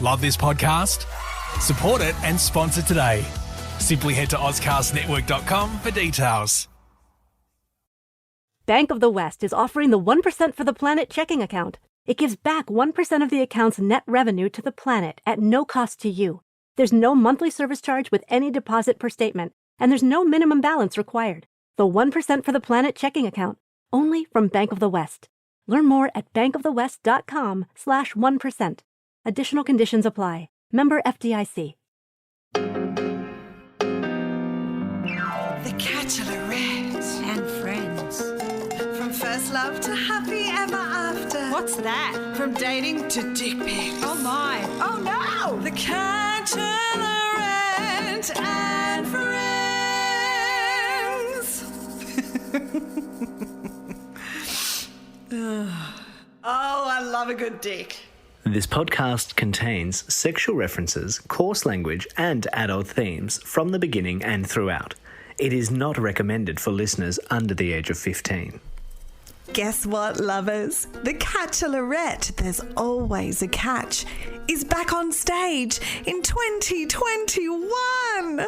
Love this podcast? Support it and sponsor today. Simply head to ozcastnetwork.com for details. Bank of the West is offering the 1% for the Planet checking account. It gives back 1% of the account's net revenue to the planet at no cost to you. There's no monthly service charge with any deposit per statement, and there's no minimum balance required. The 1% for the Planet checking account, only from Bank of the West. Learn more at bankofthewest.com/1%. Additional conditions apply. Member FDIC. The Bachelorette and Friends. From first love to happy ever after. What's that? From dating to dick pics. Oh my. Oh no! The Bachelorette and Friends. Oh, I love a good dick. This podcast contains sexual references, coarse language, and adult themes from the beginning and throughout. It is not recommended for listeners under the age of 15. Guess what, lovers? The Bachelorette, there's always a catch, is back on stage in 2021.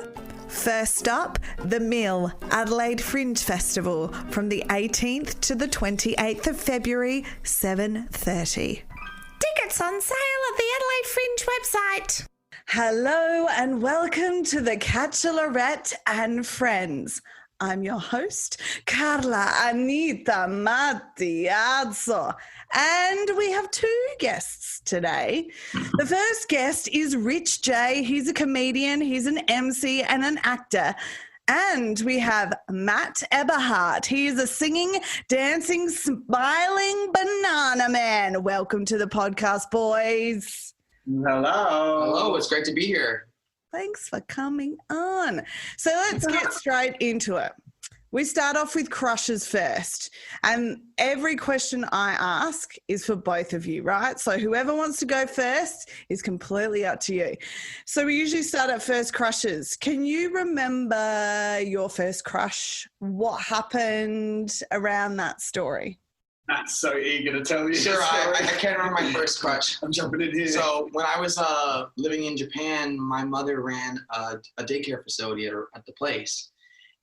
First up, The Mill, Adelaide Fringe Festival, from the 18th to the 28th of February, 7:30. Tickets on sale at the Adelaide Fringe website. Hello and welcome to the Bachelorette and Friends. I'm your host, Carla Anita Mattiazzo, and we have two guests today. The first guest is Rich J. He's a comedian, he's an MC and an actor. And we have Matt Eberhart. He is a singing, dancing, smiling banana man. Welcome to the podcast, boys. Hello. Hello, it's great to be here. Thanks for coming on. So let's get straight into it. We start off with crushes first. And every question I ask is for both of you, right? So whoever wants to go first is completely up to you. So we usually start at first crushes. Can you remember your first crush? What happened around that story? Matt's so eager to tell you. Sure, I can't remember my first crush. I'm jumping in here. So when I was living in Japan, my mother ran a daycare facility at the place.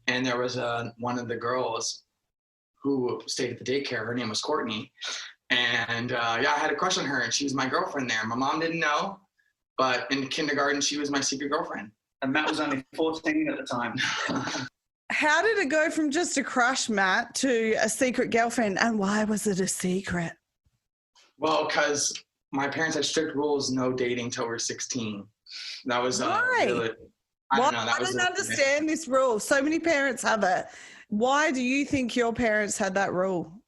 And there was one of the girls who stayed at the daycare. Her name was Courtney. And I had a crush on her, and she was my girlfriend there. My mom didn't know, but in kindergarten, she was my secret girlfriend. And Matt was only 14 at the time. How did it go from just a crush, Matt, to a secret girlfriend? And why was it a secret? Well, because my parents had strict rules, no dating till we're 16. That was really... I don't understand this rule. So many parents have it. Why do you think your parents had that rule?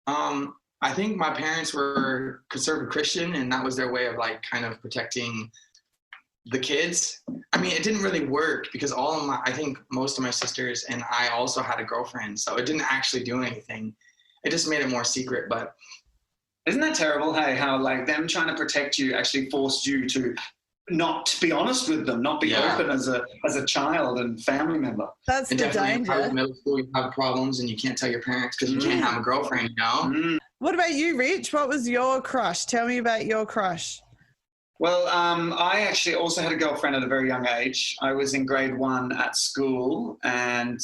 I think my parents were conservative Christian, and that was their way of kind of protecting the kids. I mean, it didn't really work because I think most of my sisters and I also had a girlfriend, so it didn't actually do anything. It just made it more secret. But isn't that terrible? Hey, how them trying to protect you actually forced you to not be honest with them, not be open as a child and family member. That's the danger. In middle school, you have problems and you can't tell your parents because you can't have a girlfriend, you know? What about you, Rich? What was your crush? Tell me about your crush. Well, I actually also had a girlfriend at a very young age. I was in grade 1 at school, and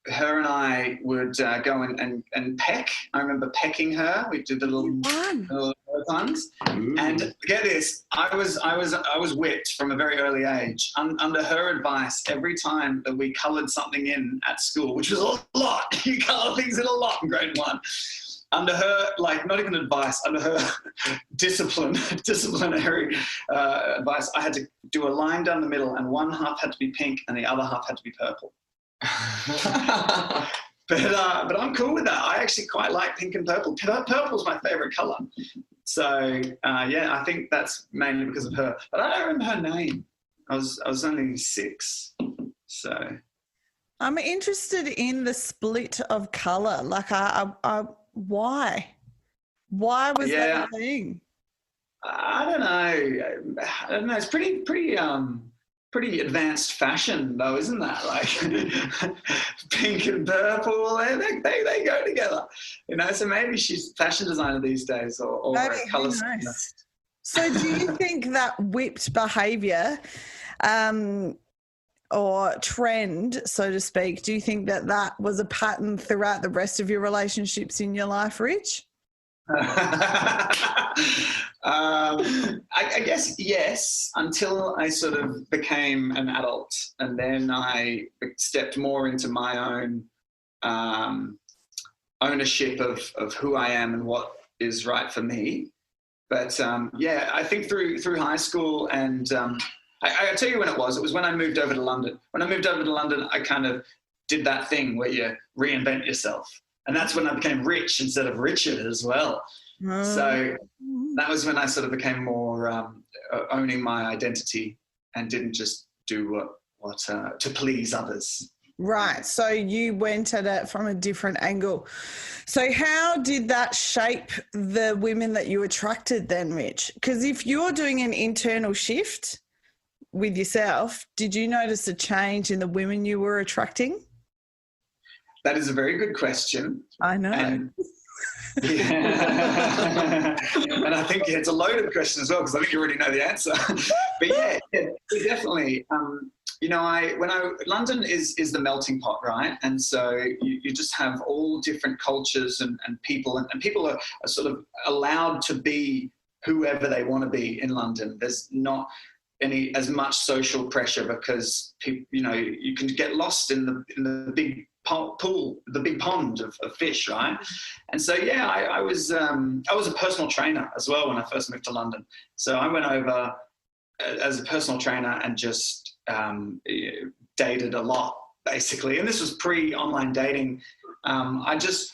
her and I would go and peck. I remember pecking her. We did the little ones. And get this, I was whipped from a very early age. Under her advice, every time that we coloured something in at school, which was a lot, you colour things in a lot in grade 1. Under her, not even advice, under her disciplinary advice, I had to do a line down the middle, and one half had to be pink and the other half had to be purple. But I'm cool with that. I actually quite like pink and purple. Purple's my favourite colour. So, I think that's mainly because of her. But I don't remember her name. I was only 6. So I'm interested in the split of colour. Why? Why was that a thing? I don't know. It's pretty advanced fashion, though, isn't that? Pink and purple, they go together. So maybe she's fashion designer these days, or a colour stylist. So do you think that whipped behaviour or trend, so to speak, do you think that that was a pattern throughout the rest of your relationships in your life, Rich? I guess yes, until I sort of became an adult, and then I stepped more into my own ownership of who I am and what is right for me. But yeah, I think through high school, and I'll tell you when it was. It was when I moved over to London. When I moved over to London, I kind of did that thing where you reinvent yourself. And that's when I became rich instead of Richard as well. So that was when I sort of became more owning my identity and didn't just do what to please others. Right. So you went at it from a different angle. So how did that shape the women that you attracted then, Rich? Because if you're doing an internal shift with yourself, did you notice a change in the women you were attracting? That is a very good question. I know. And, yeah. And I think it's a loaded question as well, because I think you already know the answer. But yeah, definitely. London is the melting pot, right? And so you just have all different cultures and people, and people are sort of allowed to be whoever they want to be in London. There's not as much social pressure because people, you can get lost in the big pool, the big pond of fish, right? And so yeah, I was a personal trainer as well when I first moved to London. So I went over as a personal trainer and just dated a lot, basically. And this was pre-online dating. I just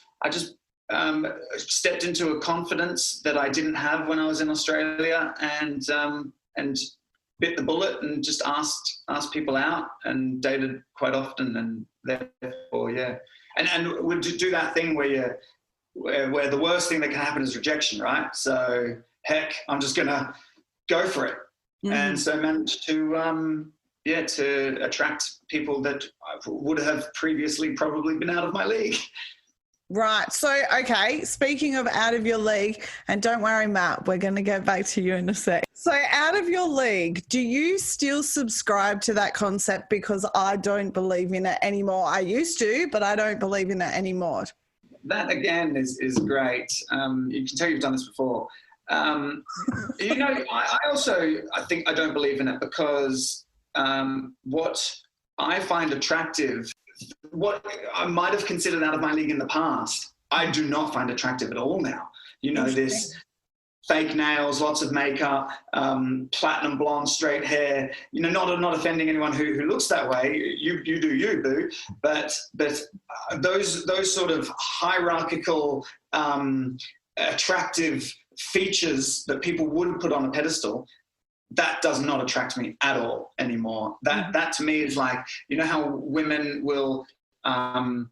stepped into a confidence that I didn't have when I was in Australia, and bit the bullet and just asked people out and dated quite often, and therefore, yeah. And would do that thing where the worst thing that can happen is rejection, right? So heck, I'm just gonna go for it. Mm-hmm. And so managed to attract people that would have previously probably been out of my league. Right. So, okay, speaking of out of your league, and don't worry, Matt, we're going to get back to you in a sec. So out of your league, do you still subscribe to that concept? Because I don't believe in it anymore. I used to, but I don't believe in it anymore. That, again, is great. You can tell you've done this before. I think I don't believe in it because what I find attractive, what I might have considered out of my league in the past, I do not find attractive at all now. This fake nails, lots of makeup, platinum blonde, straight hair, not offending anyone who looks that way. You do you, boo. But those sort of hierarchical, attractive features that people would put on a pedestal, that does not attract me at all anymore. That to me is like, how women will, and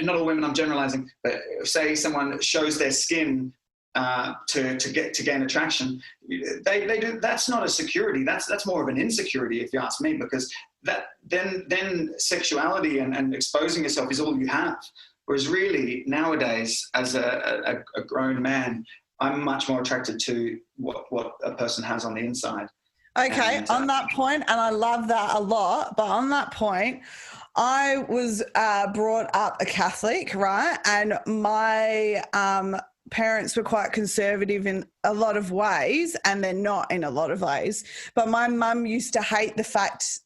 not all women, I'm generalizing, but say someone shows their skin to gain attraction, they do. That's not a security. That's more of an insecurity, if you ask me, because that then sexuality and exposing yourself is all you have. Whereas really nowadays, as a grown man, I'm much more attracted to what a person has on the inside. Okay, on that point, and I love that a lot, but on that point, I was brought up a Catholic, right? And my parents were quite conservative in a lot of ways, and they're not in a lot of ways. But my mum used to hate the fact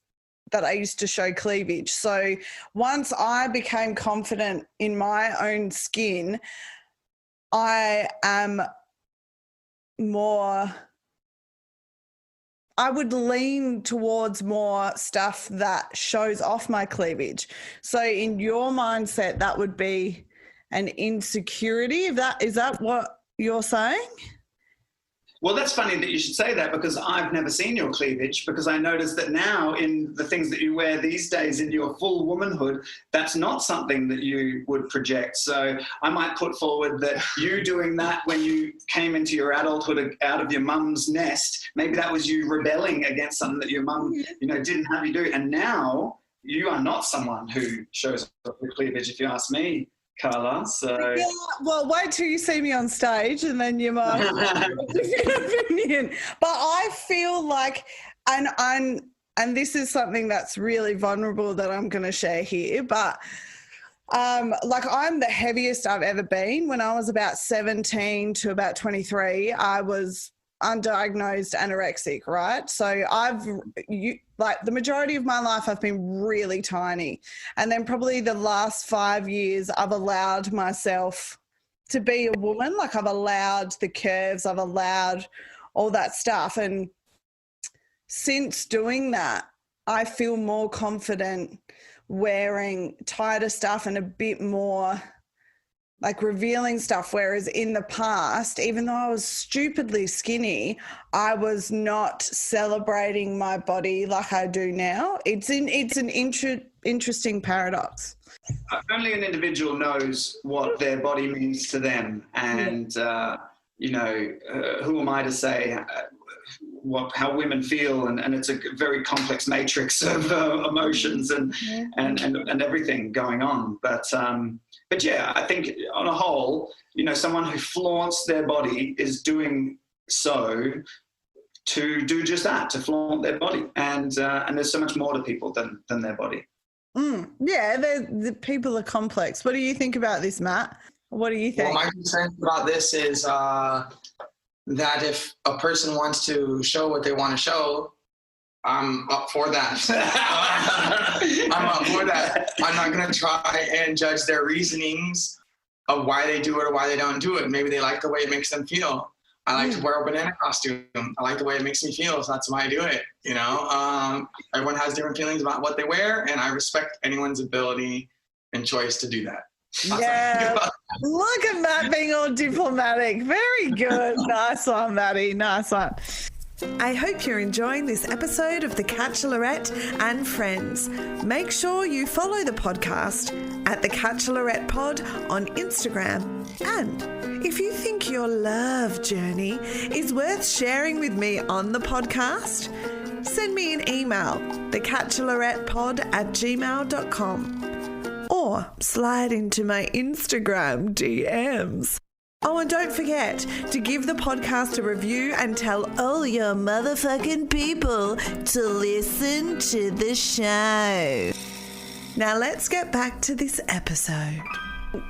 that I used to show cleavage. So once I became confident in my own skin, I would lean towards more stuff that shows off my cleavage. So in your mindset, that would be an insecurity. Is that what you're saying? Well, that's funny that you should say that, because I've never seen your cleavage, because I noticed that now in the things that you wear these days in your full womanhood, that's not something that you would project. So I might put forward that you doing that when you came into your adulthood out of your mum's nest, maybe that was you rebelling against something that your mum, didn't have you do. And now you are not someone who shows off your cleavage, if you ask me. Carla. So yeah, well, wait till you see me on stage, and then you might have a different opinion. But I feel like, and this is something that's really vulnerable that I'm going to share here, but. Like I'm the heaviest I've ever been. When I was about 17 to about 23, I was undiagnosed anorexic, right? So like the majority of my life, I've been really tiny. And then probably the last 5 years, I've allowed myself to be a woman. Like I've allowed the curves, I've allowed all that stuff. And since doing that, I feel more confident wearing tighter stuff and a bit more like revealing stuff. Whereas in the past, even though I was stupidly skinny, I was not celebrating my body like I do now. It's an interesting paradox. Only an individual knows what their body means to them. And, who am I to say how women feel, and it's a very complex matrix of emotions and everything going on. But yeah, I think on a whole, someone who flaunts their body is doing so to do just that, to flaunt their body, and there's so much more to people than their body. Yeah, the people are complex. What do you think about this, Matt? What do you think? Well, my concern about this is that if a person wants to show what they want to show, I'm up for that. I'm up for that. I'm not going to try and judge their reasonings of why they do it or why they don't do it. Maybe they like the way it makes them feel. I like to wear a banana costume. I like the way it makes me feel, so that's why I do it. Everyone has different feelings about what they wear, and I respect anyone's ability and choice to do that. Yeah, look at Matt being all diplomatic. Very good. Nice one, Matty. Nice one. I hope you're enjoying this episode of The Catchalorette and Friends. Make sure you follow the podcast at The Catchalorette Pod on Instagram. And if you think your love journey is worth sharing with me on the podcast, send me an email, thecatchalorettepod@gmail.com, or slide into my Instagram DMs. Oh, and don't forget to give the podcast a review and tell all your motherfucking people to listen to the show. Now let's get back to this episode.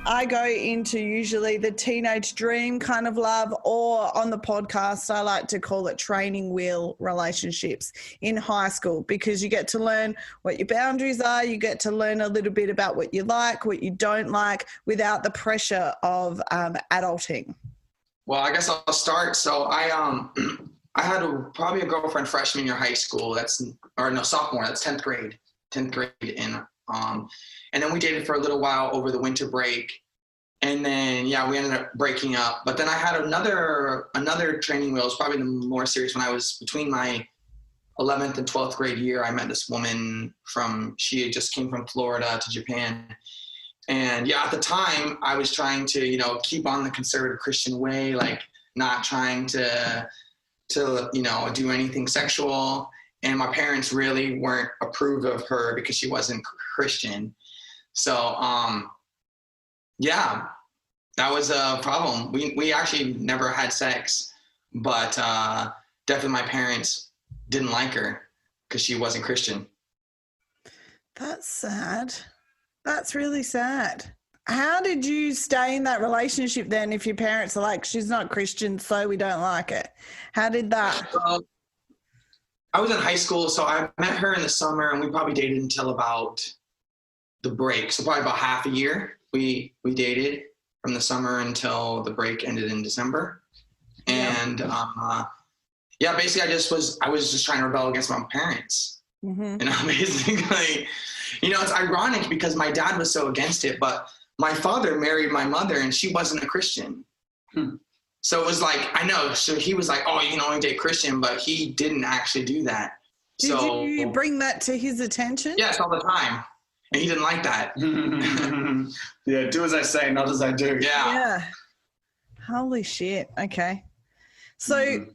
I go into usually the teenage dream kind of love, or on the podcast, I like to call it training wheel relationships in high school, because you get to learn what your boundaries are. You get to learn a little bit about what you like, what you don't like, without the pressure of adulting. Well, I guess I'll start. So I had probably a girlfriend freshman year high school. Sophomore. That's 10th grade. And then we dated for a little while over the winter break. And then, we ended up breaking up. But then I had another training wheel. It was probably the more serious when I was between my 11th and 12th grade year. I met this woman she had just came from Florida to Japan. And at the time I was trying to, keep on the conservative Christian way, like not trying to do anything sexual. And my parents really weren't approved of her because she wasn't Christian. So, that was a problem. We actually never had sex, but definitely my parents didn't like her because she wasn't Christian. That's sad. That's really sad. How did you stay in that relationship then if your parents are like, she's not Christian, so we don't like it? How did that? I was in high school, so I met her in the summer, and we probably dated until about the break. So probably about half a year we dated from the summer until the break ended in December. And basically I was just trying to rebel against my parents. Mm-hmm. Basically, it's ironic because my dad was so against it, but my father married my mother and she wasn't a Christian. So it was like, I know. So he was like, oh, you can only date Christian, but he didn't actually do that. Did you bring that to his attention? Yes, all the time. And he didn't like that. Yeah, do as I say, not as I do. Yeah. Holy shit. Okay. So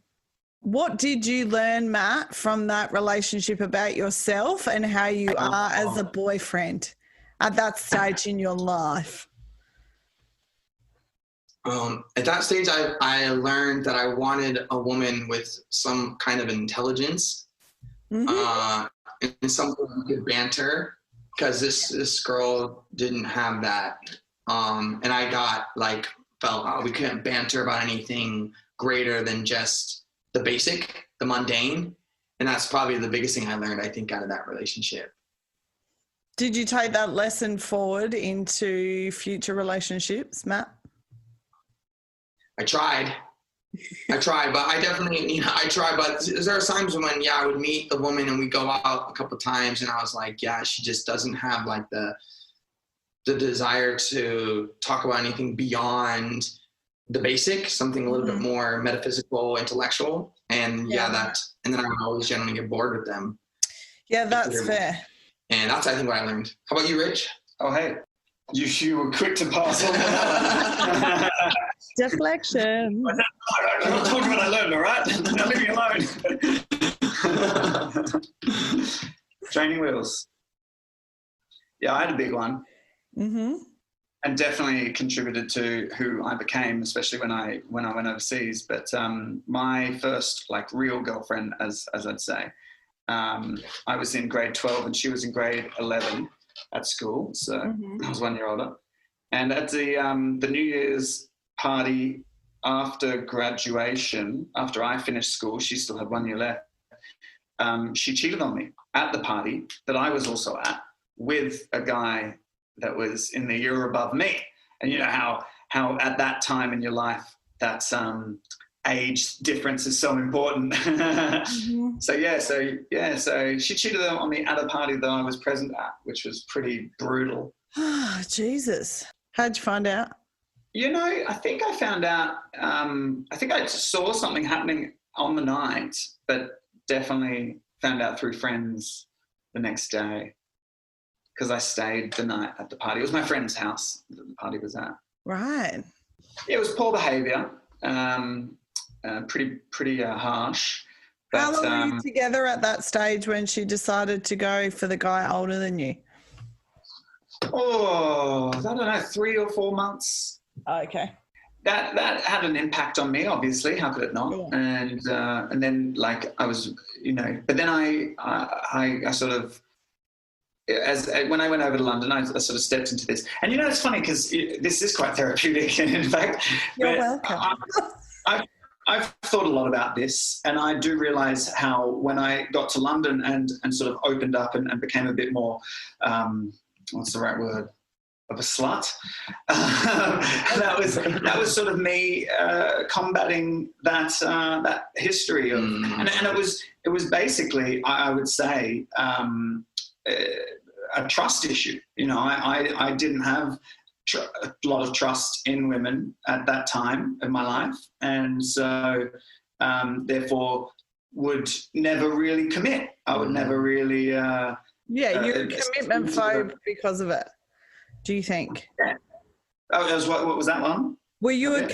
what did you learn, Matt, from that relationship about yourself and how you are as a boyfriend at that stage in your life? At that stage, I learned that I wanted a woman with some kind of intelligence, and something we could banter, because this girl didn't have that. And I felt we couldn't banter about anything greater than just the basic, the mundane. And that's probably the biggest thing I learned, I think, out of that relationship. Did you take that lesson forward into future relationships, Matt? I tried, but I definitely, I tried, but there are times when, I would meet the woman and we go out a couple of times and I was like, she just doesn't have like the desire to talk about anything beyond the basic, something a little bit more metaphysical, intellectual. And and then I would always generally get bored with them. Yeah, that's fair. And that's, I think, what I learned. How about you, Rich? Oh, hey. You were quick to pass on that. Deflection. I'm not talking what I learned, all right? Don't leave me alone. Training wheels. Yeah, I had a big one. Mm-hmm. And definitely contributed to who I became, especially when I went overseas. But my first real girlfriend, as I'd say, I was in grade 12 and she was in grade 11 at school. So I was 1 year older. And at the New Year's party after graduation, after I finished school, she still had 1 year left. She cheated on me at the party that I was also at with a guy that was in the year above me. And you know how at that time in your life, that's age difference is so important. So she cheated on me at a party that I was present at, which was pretty brutal. Oh, Jesus. How'd you find out? I think I found out, I think I saw something happening on the night, but definitely found out through friends the next day because I stayed the night at the party. It was my friend's house that the party was at. Right. It was poor behaviour. Pretty harsh. But, how long were you together at that stage when she decided to go for the guy older than you? Oh, I don't know, 3 or 4 months. Oh, okay. That had an impact on me, obviously. How could it not? Yeah. And then I was, but then I sort of, when I went over to London, I sort of stepped into this. And it's funny because this is quite therapeutic, in fact. You're welcome. I've thought a lot about this, and I do realise how when I got to London and sort of opened up and became a bit more, what's the right word, of a slut, that was sort of me combating that history of, and it was basically, I would say, a trust issue. I didn't have a lot of trust in women at that time in my life, and so therefore would never really commit. I would never really you're a commitment phobe because of it, do you think? What was that one? Were you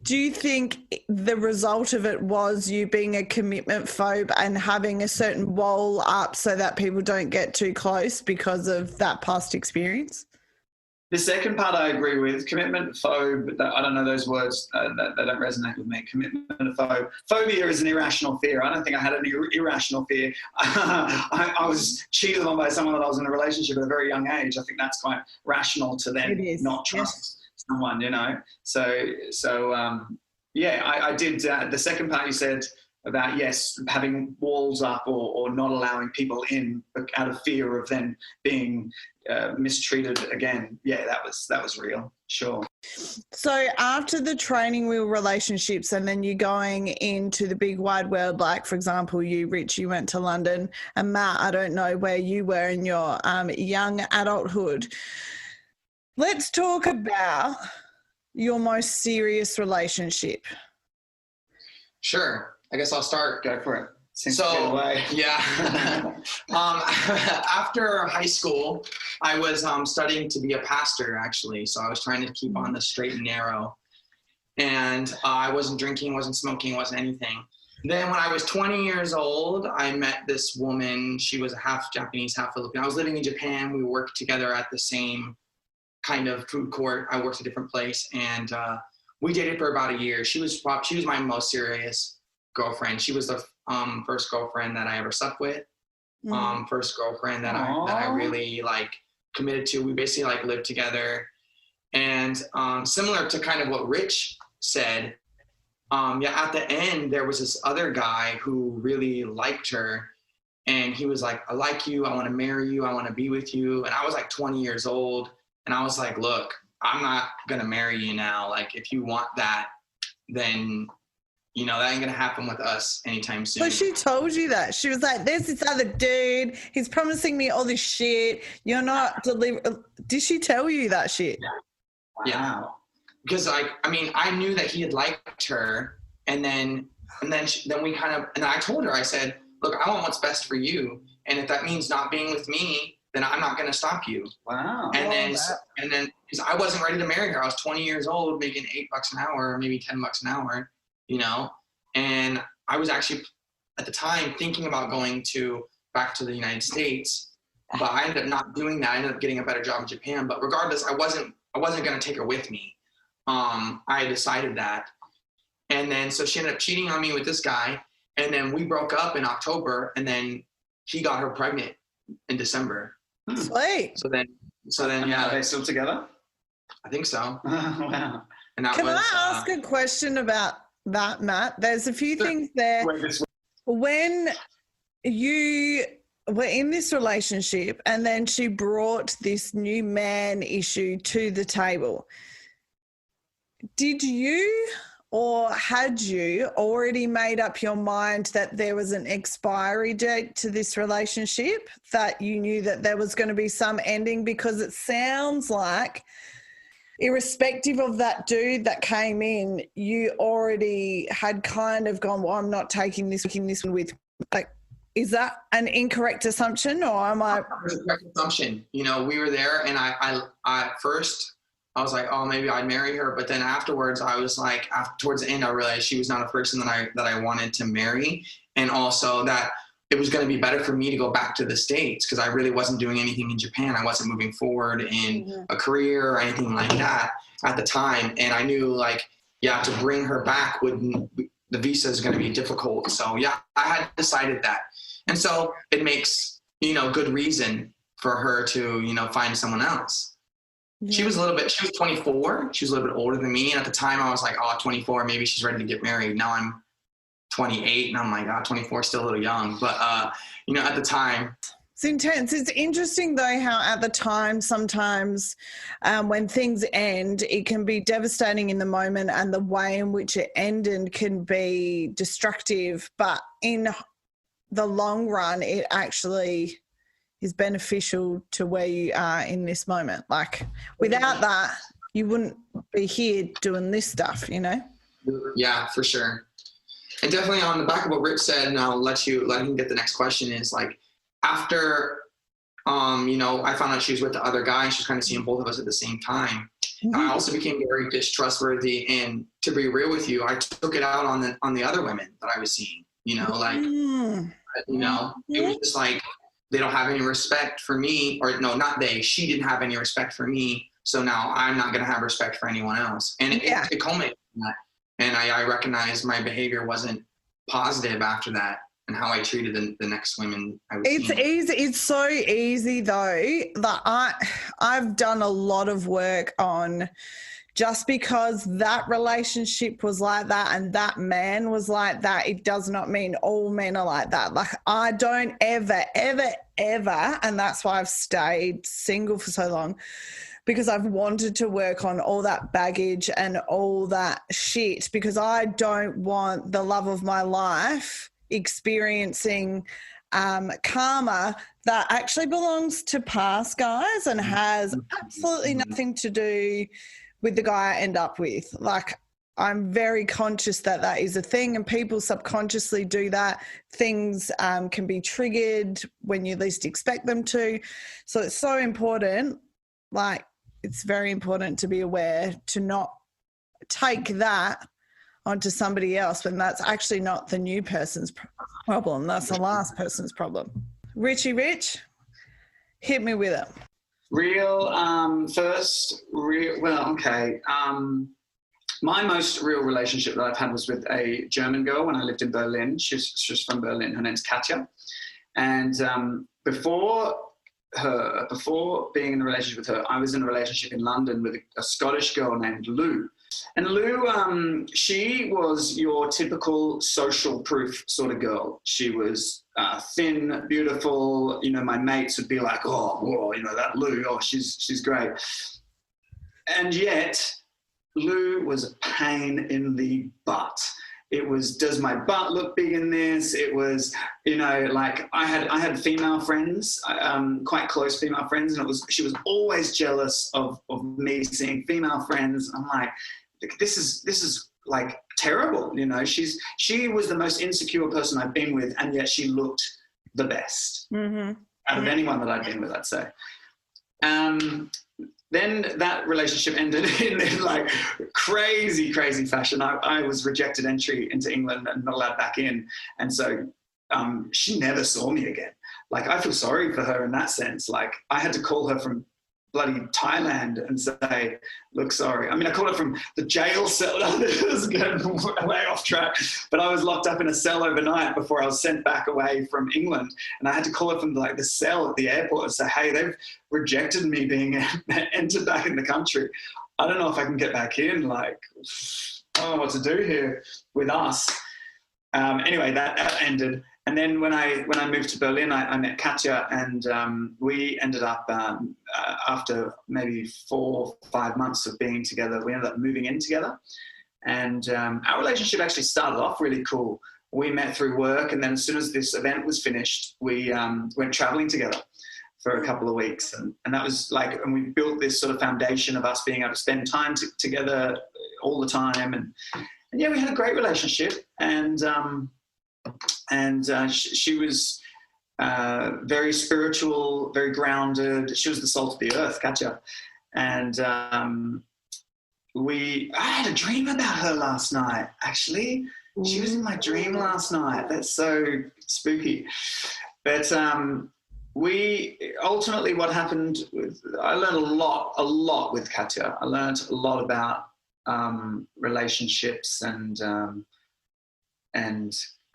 do you think the result of it was you being a commitment phobe and having a certain wall up so that people don't get too close because of that past experience? The second part I agree with. Commitment phobe, I don't know those words, that don't resonate with me. Commitment phobe. Phobia is an irrational fear. I don't think I had any irrational fear. I was cheated on by someone that I was in a relationship at a very young age. I think that's quite rational to then not trust someone, So I did the second part you said about, having walls up or not allowing people in out of fear of then being mistreated again. Yeah, that was real. Sure. So after the training wheel relationships and then you going into the big wide world, like for example, you, Rich, you went to London, and Matt, I don't know where you were in your young adulthood. Let's talk about your most serious relationship. Sure. I guess I'll start. Go for it. After high school, I was studying to be a pastor, actually. So I was trying to keep on the straight and narrow. And I wasn't drinking, wasn't smoking, wasn't anything. Then when I was 20 years old, I met this woman. She was half Japanese, half Filipino. I was living in Japan. We worked together at the same kind of food court. I worked at a different place. And we dated for about a year. She was my most serious girlfriend. She was the first girlfriend that I ever slept with. First girlfriend that I really like committed to. We basically like lived together. And similar to kind of what Rich said, at the end, there was this other guy who really liked her. And he was like, I like you. I want to marry you. I want to be with you. And I was like 20 years old. And I was like, look, I'm not going to marry you now. Like, if you want that, then, you know, that ain't going to happen with us anytime soon. So she told you that. She was like, there's this other dude. He's promising me all this shit. You're not delivering. Did she tell you that shit? Yeah. Wow. Yeah. Because I knew that he had liked her. And then we kind of, and I told her, I said, look, I want what's best for you. And if that means not being with me, then I'm not going to stop you. Wow. And then, because I wasn't ready to marry her. I was 20 years old, making $8 an hour, maybe $10 an hour, you know? And I was actually, at the time, thinking about going back to the United States, but I ended up not doing that. I ended up getting a better job in Japan. But regardless, I wasn't going to take her with me. I decided that. And then, so she ended up cheating on me with this guy. And then we broke up in October, and then he got her pregnant in December. Sweet. So then, yeah. Are they still together? I think so. Wow. And that Can I ask a question about that, Matt? There's a few things there. When you were in this relationship and then she brought this new man issue to the table, did you or had you already made up your mind that there was an expiry date to this relationship, that you knew that there was going to be some ending? Because it sounds like, irrespective of that dude that came in, you already had kind of gone, well, I'm not taking this one with, like, is that an incorrect assumption, or am I? It's a correct assumption. You know, we were there, and I at first I was like, oh, maybe I'd marry her. But then afterwards, I was like, towards the end, I realized she was not a person that I wanted to marry. And also that it was going to be better for me to go back to the States, because I really wasn't doing anything in Japan. I wasn't moving forward in a career or anything like that at the time. And I knew, like, yeah, to bring her back, the visa is going to be difficult. So yeah, I had decided that. And so it makes, you know, good reason for her to, you know, find someone else. Yeah. She was 24. She was a little bit older than me. And at the time I was like, oh, 24, maybe she's ready to get married. Now I'm 28 and I'm like, oh, 24 is still a little young. But, you know, at the time. It's intense. It's interesting though how at the time sometimes when things end, it can be devastating in the moment, and the way in which it ended can be destructive. But in the long run, it actually is beneficial to where you are in this moment. Like, without that, you wouldn't be here doing this stuff, you know? Yeah, for sure. And definitely on the back of what Rich said, and I'll let him get the next question, is like, after, you know, I found out she was with the other guy, and she was kind of seeing both of us at the same time. Mm-hmm. I also became very distrustworthy, and to be real with you, I took it out on the other women that I was seeing, you know, like, you know, it was just like, they don't have any respect for me, or no, not they, she didn't have any respect for me. So now I'm not going to have respect for anyone else. And it culminated in that. And I recognized my behavior wasn't positive after that, and how I treated the next women I was seeing. Easy. It's so easy though, that I've done a lot of work on, just because that relationship was like that and that man was like that, it does not mean all men are like that. Like, I don't ever, and that's why I've stayed single for so long, because I've wanted to work on all that baggage and all that shit, because I don't want the love of my life experiencing karma that actually belongs to past guys and has absolutely nothing to do with the guy I end up with. Like, I'm very conscious that is a thing, and people subconsciously do that. Things can be triggered when you least expect them to. So it's so important, like, it's very important to be aware to not take that onto somebody else when that's actually not the new person's problem. That's the last person's problem. Richie Rich, hit me with it. My most real relationship that I've had was with a German girl when I lived in Berlin. She's from Berlin. Her name's Katja. And before being in a relationship with her, I was in a relationship in London with a Scottish girl named Lou. And Lou, she was your typical social proof sort of girl. She was thin, beautiful. You know, my mates would be like, oh, whoa, you know, that Lou, oh, she's great. And yet Lou was a pain in the butt. It was, does my butt look big in this? It was, you know, like I had female friends, quite close female friends, and she was always jealous of me seeing female friends. I'm like, this is like terrible, you know. She was the most insecure person I've been with, and yet she looked the best out of anyone that I'd been with, I'd say. Then that relationship ended in like crazy fashion. I was rejected entry into England and not allowed back in. And so she never saw me again. Like, I feel sorry for her in that sense. Like, I had to call her from bloody Thailand and say, look, sorry. I mean, I called her from the jail cell. This is getting way off track. But I was locked up in a cell overnight before I was sent back away from England. And I had to call her from like the cell at the airport and say, hey, they've rejected me being entered back in the country. I don't know if I can get back in. Like, I don't know what to do here with us. Anyway, that ended. And then when I moved to Berlin, I met Katja, and we ended up, after maybe 4 or 5 months of being together, we ended up moving in together. And our relationship actually started off really cool. We met through work, and then as soon as this event was finished, we went traveling together for a couple of weeks. And that was like, and we built this sort of foundation of us being able to spend time together all the time. And yeah, we had a great relationship. And she was very spiritual, very grounded. She was the salt of the earth, Katja. And I had a dream about her last night, actually. She was in my dream last night. That's so spooky. But ultimately what happened, I learned a lot with Katja. I learned a lot about relationships, and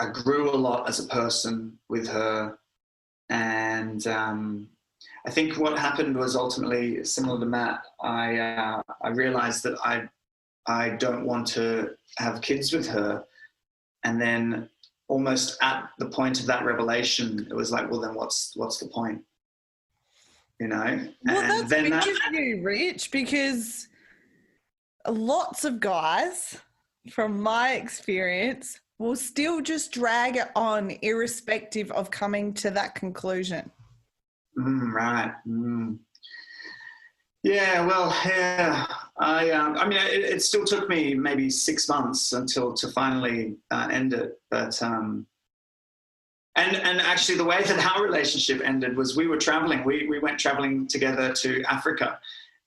I grew a lot as a person with her. And I think what happened was ultimately similar to Matt. I realized that I don't want to have kids with her. And then almost at the point of that revelation, it was like, well, then what's the point? You know? Well, and that's then big of you, Rich, because lots of guys, from my experience, will still just drag it on irrespective of coming to that conclusion. Right. Yeah, well, yeah. I mean, it still took me maybe 6 months to finally end it. But and actually the way that our relationship ended was we were traveling. We went traveling together to Africa.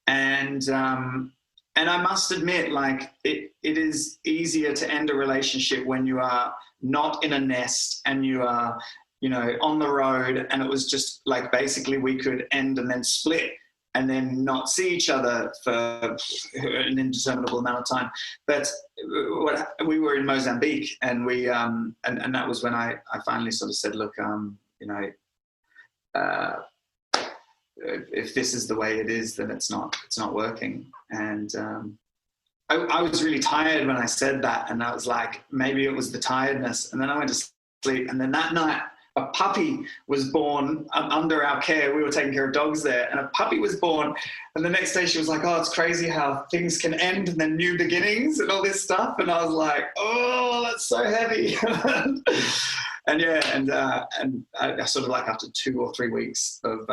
And I must admit, like, it is easier to end a relationship when you are not in a nest and you are, you know, on the road, and it was just like basically we could end and then split and then not see each other for an indeterminable amount of time. But we were in Mozambique, and we and that was when I finally sort of said, look, you know, if this is the way it is, then it's not working. And I was really tired when I said that, and I was like, maybe it was the tiredness. And then I went to sleep, and then that night a puppy was born under our care. We were taking care of dogs there, and a puppy was born. And the next day she was like, oh, it's crazy how things can end and then new beginnings and all this stuff. And I was like, oh, that's so heavy. And yeah, and I sort of, like, after 2 or 3 weeks of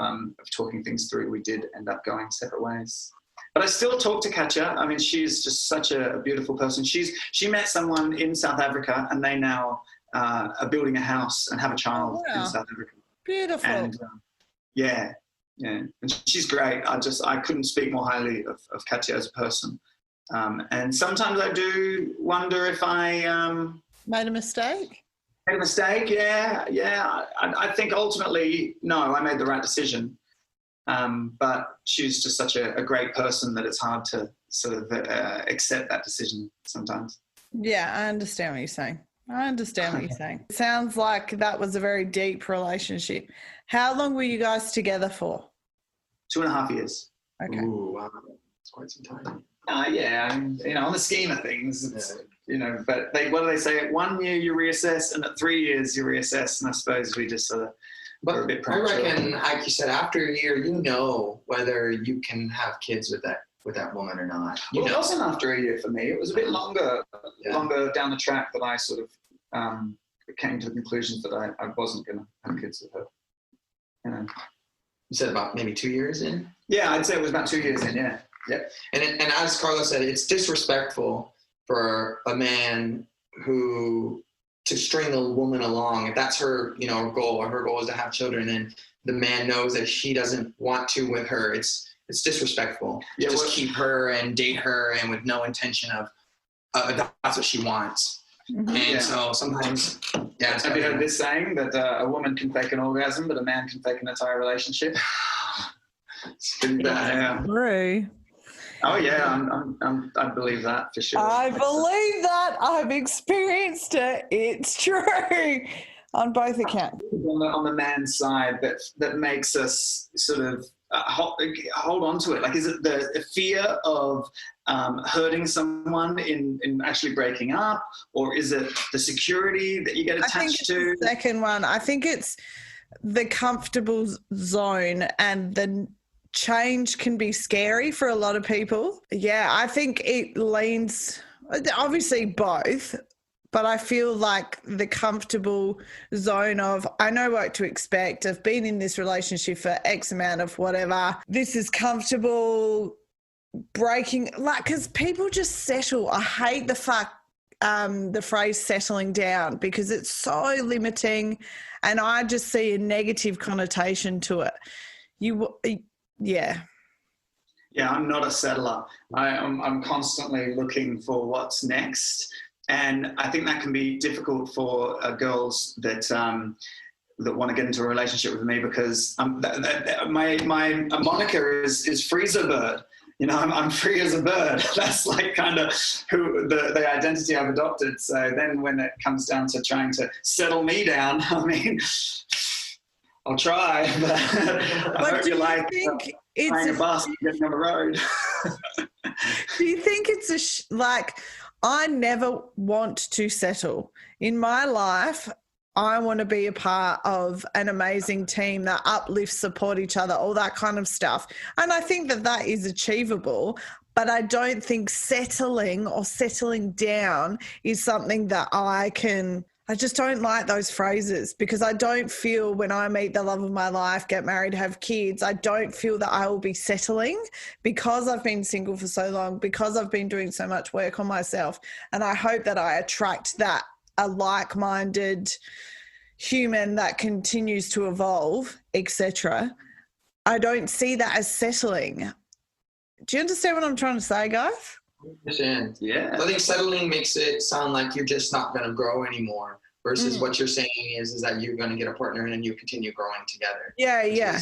talking things through, we did end up going separate ways. But I still talk to Katja. I mean, she's just such a beautiful person. She met someone in South Africa, and they now are building a house and have a child in South Africa. Beautiful. And yeah, and she's great. I couldn't speak more highly of Katja as a person. And sometimes I do wonder if I made a mistake. Made a mistake, yeah. I think ultimately, no, I made the right decision. But she's just such a great person that it's hard to sort of accept that decision sometimes. Yeah, I understand what you're saying. It sounds like that was a very deep relationship. How long were you guys together for? 2.5 years. Okay. Ooh, wow. That's quite some time. Yeah, I mean, on the scheme of things, it's, but what do they say? At 1 year you reassess, and at 3 years you reassess. And I suppose we just sort of were a bit premature. I reckon, like you said, after a year, whether you can have kids with that woman or not. It wasn't after a year for me. It was a bit longer down the track that I sort of came to the conclusion that I wasn't going to have kids with her. You said about maybe 2 years in? Yeah, I'd say it was about 2 years in, yeah. Yep. And as Carlos said, it's disrespectful for a man to string a woman along. If that's her, goal, or her goal is to have children, and the man knows that she doesn't want to with her, it's disrespectful. Yeah, just keep her and date her, and with no intention of that's what she wants. Mm-hmm. And so sometimes, have you heard this saying that a woman can fake an orgasm, but a man can fake an entire relationship? It's pretty bad. True. Oh yeah, I believe that for sure. I believe that. I've experienced it. It's true on both accounts. On the man's side, that makes us sort of hold on to it. Like, is it the fear of hurting someone in actually breaking up, or is it the security that you get attached I think it's to? The second one. I think it's the comfortable zone, and the change can be scary for a lot of people. Yeah, I think it leans, obviously both, but I feel like the comfortable zone of, I know what to expect. I've been in this relationship for X amount of whatever. This is comfortable breaking, because people just settle. I hate the phrase settling down, because it's so limiting, and I just see a negative connotation to it. Yeah, I'm not a settler. I'm constantly looking for what's next, and I think that can be difficult for girls that want to get into a relationship with me, because my moniker is freezer bird. I'm free as a bird. That's like kind of who the identity I've adopted. So then when it comes down to trying to settle me down, I mean, I'll try, but I hope you like playing a bus and getting on the road. Do you think it's I never want to settle. In my life, I want to be a part of an amazing team that uplifts, support each other, all that kind of stuff. And I think that is achievable, but I don't think settling or settling down is something that I just don't like those phrases, because I don't feel when I meet the love of my life, get married, have kids, I don't feel that I will be settling, because I've been single for so long, because I've been doing so much work on myself. And I hope that I attract a like-minded human that continues to evolve, etc. I don't see that as settling. Do you understand what I'm trying to say, guys? I understand. Yeah. I think settling makes it sound like you're just not going to grow anymore, versus what you're saying is that you're going to get a partner and then you continue growing together. Yeah.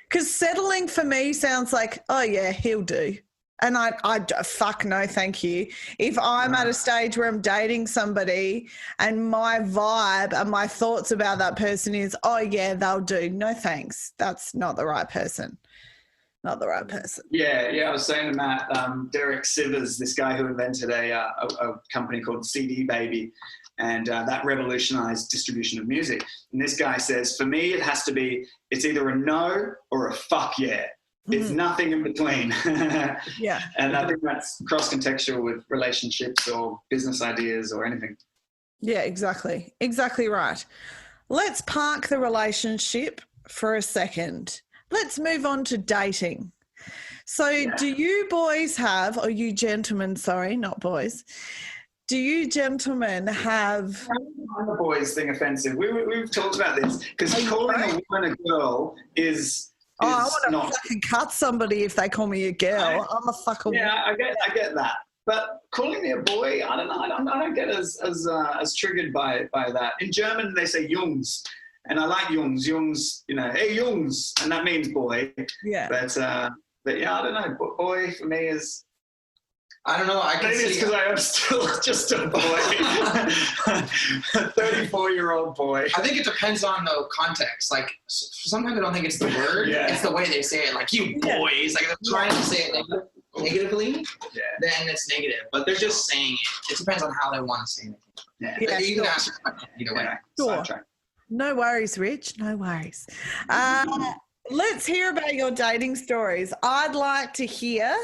Because settling for me sounds like, oh yeah, he'll do. And I fuck no, thank you. If I'm at a stage where I'm dating somebody and my vibe and my thoughts about that person is, oh yeah, they'll do. No thanks. That's not the right person. Not the right person. Yeah. I was saying to Matt, Derek Sivers, this guy who invented a company called CD Baby, and that revolutionized distribution of music. And this guy says, for me, it's either a no or a fuck yeah. It's nothing in between. Yeah. And I think that's cross-contextual with relationships or business ideas or anything. Yeah, exactly. Exactly right. Let's park the relationship for a second. Let's move on to dating. So do you boys have, or you gentlemen, sorry, not boys, do you gentlemen have... I'm the boys thing offensive. We've talked about this, because calling a woman a girl is I want to fucking cut somebody if they call me a girl. I'm a fucking... Yeah, I get that. But calling me a boy, I don't know. I don't get as triggered by that. In German, they say Jungs, and I like Jungs. Jungs, hey Jungs, and that means boy. Yeah. But yeah, I don't know. Boy for me is I don't know. I can Maybe it's because I am still just a boy, a 34-year-old boy. I think it depends on the context. Like sometimes I don't think it's the word; it's the way they say it. Like you boys, like they're trying to say it negatively, then it's negative. But they're just saying it. It depends on how they want to say it. Yeah, you can ask your question either way. Sure. No worries, Rich. No worries. Let's hear about your dating stories. I'd like to hear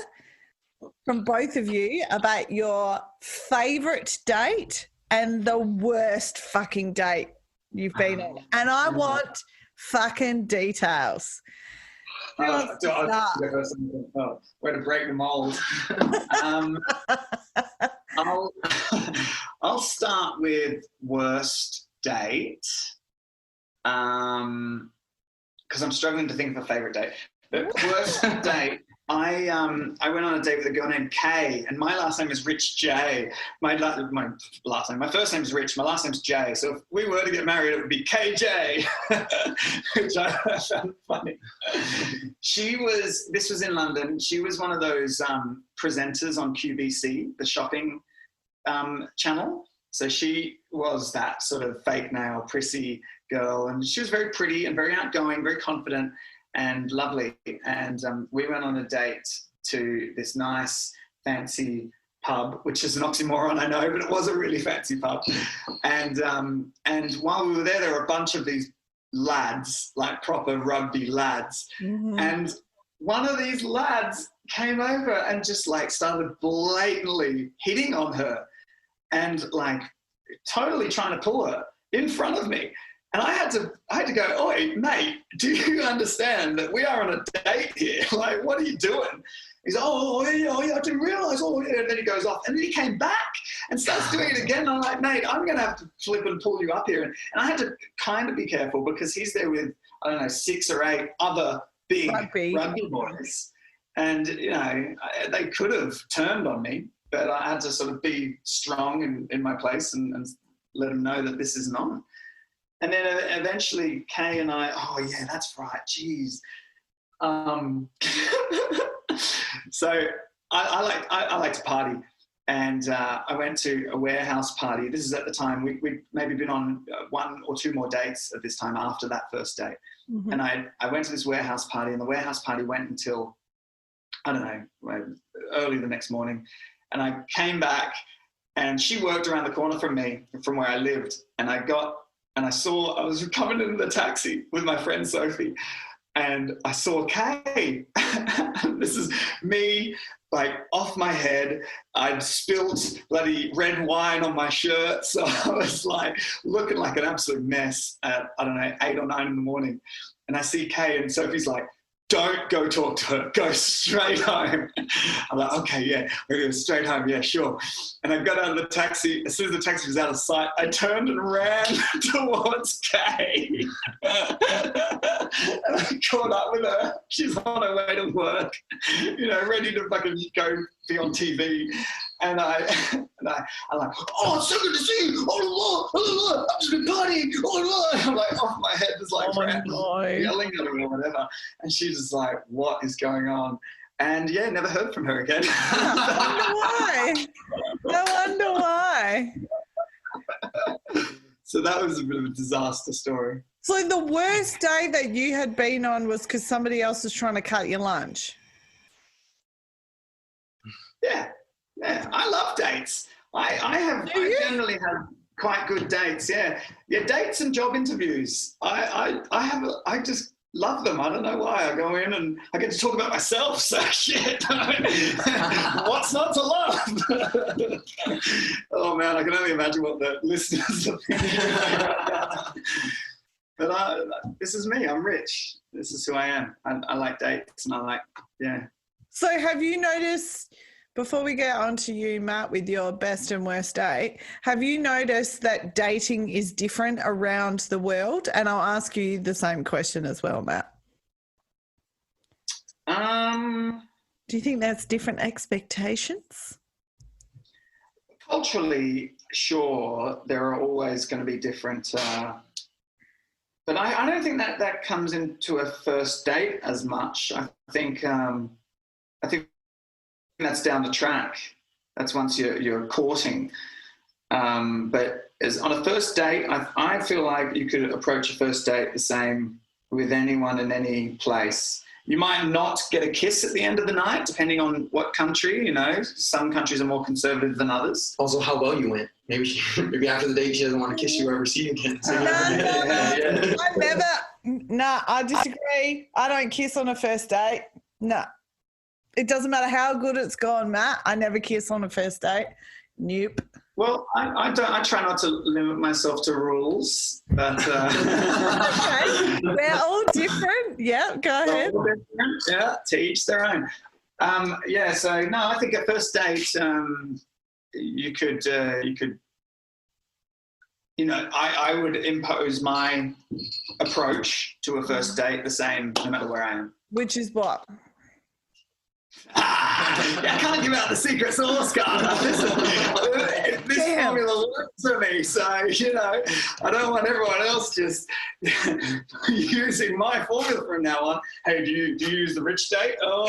from both of you about your favourite date and the worst fucking date you've been on. And I want fucking details. Way to break the mold. I'll start with worst date, because I'm struggling to think of a favourite date. But worst date, I went on a date with a girl named Kay, and my last name is Rich J. My first name is Rich, my last name's J. So if we were to get married, it would be KJ, which I found funny. This was in London. She was one of those presenters on QVC, the shopping channel. So she was that sort of fake nail, prissy girl, and she was very pretty and very outgoing, very confident and lovely. And we went on a date to this nice, fancy pub, which is an oxymoron, I know, but it was a really fancy pub. And while we were there were a bunch of these lads, like proper rugby lads. Mm-hmm. And one of these lads came over and just like started blatantly hitting on her and like totally trying to pull her in front of me. And I had to go, oi, mate, do you understand that we are on a date here? Like, what are you doing? He's like, oh, yeah, I didn't realise. Oh, yeah. And then he goes off. And then he came back and starts doing it again. And I'm like, mate, I'm going to have to flip and pull you up here. And I had to kind of be careful because he's there with, I don't know, 6 or 8 other big rugby boys. And, you know, they could have turned on me, but I had to sort of be strong in my place and let them know that this isn't on. And then eventually Kay and I, oh yeah, that's right, geez. So I like to party, and I went to a warehouse party. This is at the time we'd maybe been on 1 or 2 more dates at this time after that first date. Mm-hmm. And I went to this warehouse party, and the warehouse party went until, I don't know, early the next morning. And I came back, and she worked around the corner from me, from where I lived, and I was coming in the taxi with my friend Sophie, and I saw Kay. This is me, like, off my head. I'd spilt bloody red wine on my shirt, so I was, like, looking like an absolute mess at, I don't know, 8 or 9 in the morning. And I see Kay, and Sophie's like, don't go talk to her. Go straight home. I'm like, okay, yeah, we're going to go straight home. Yeah, sure. And I got out of the taxi. As soon as the taxi was out of sight, I turned and ran towards Kay. And I caught up with her. She's on her way to work, you know, ready to fucking go be on TV. And I'm like, oh, it's so good to see you. Oh, Lord, I've just been partying. Oh, Lord. I'm like, off my head, there's like yelling at her or whatever. And she's just like, what is going on? And yeah, never heard from her again. I wonder why. So that was a bit of a disaster story. So the worst day that you had been on was because somebody else was trying to cut your lunch? Yeah, I love dates. I generally have quite good dates. Yeah, dates and job interviews. I just love them. I don't know why. I go in and I get to talk about myself. So shit. What's not to love? Oh man, I can only imagine what the listeners are thinking. But this is me. I'm Rich. This is who I am. I like dates, and I like So have you noticed? Before we get on to you, Matt, with your best and worst date, have you noticed that dating is different around the world? And I'll ask you the same question as well, Matt. Do you think that's different expectations? Culturally, sure, there are always going to be different, but I don't think that comes into a first date as much. I think that's down the track. That's once you're courting. But as on a first date, I feel like you could approach a first date the same with anyone in any place. You might not get a kiss at the end of the night, depending on what country, Some countries are more conservative than others. Also, how well you went. Maybe after the date, she doesn't want to kiss you or ever see you again. So No, I disagree. I don't kiss on a first date. No. It doesn't matter how good it's gone, Matt. I never kiss on a first date. Nope. Well, I try not to limit myself to rules, but okay, we're all different. Yeah, go ahead. Yeah, to each their own. So no, I think at first date, you could, I would impose my approach to a first date the same no matter where I am. Which is what? I can't give out the secret sauce, Carl. This formula works for me, so I don't want everyone else just using my formula from now on. Hey, do you use the rich date? Oh,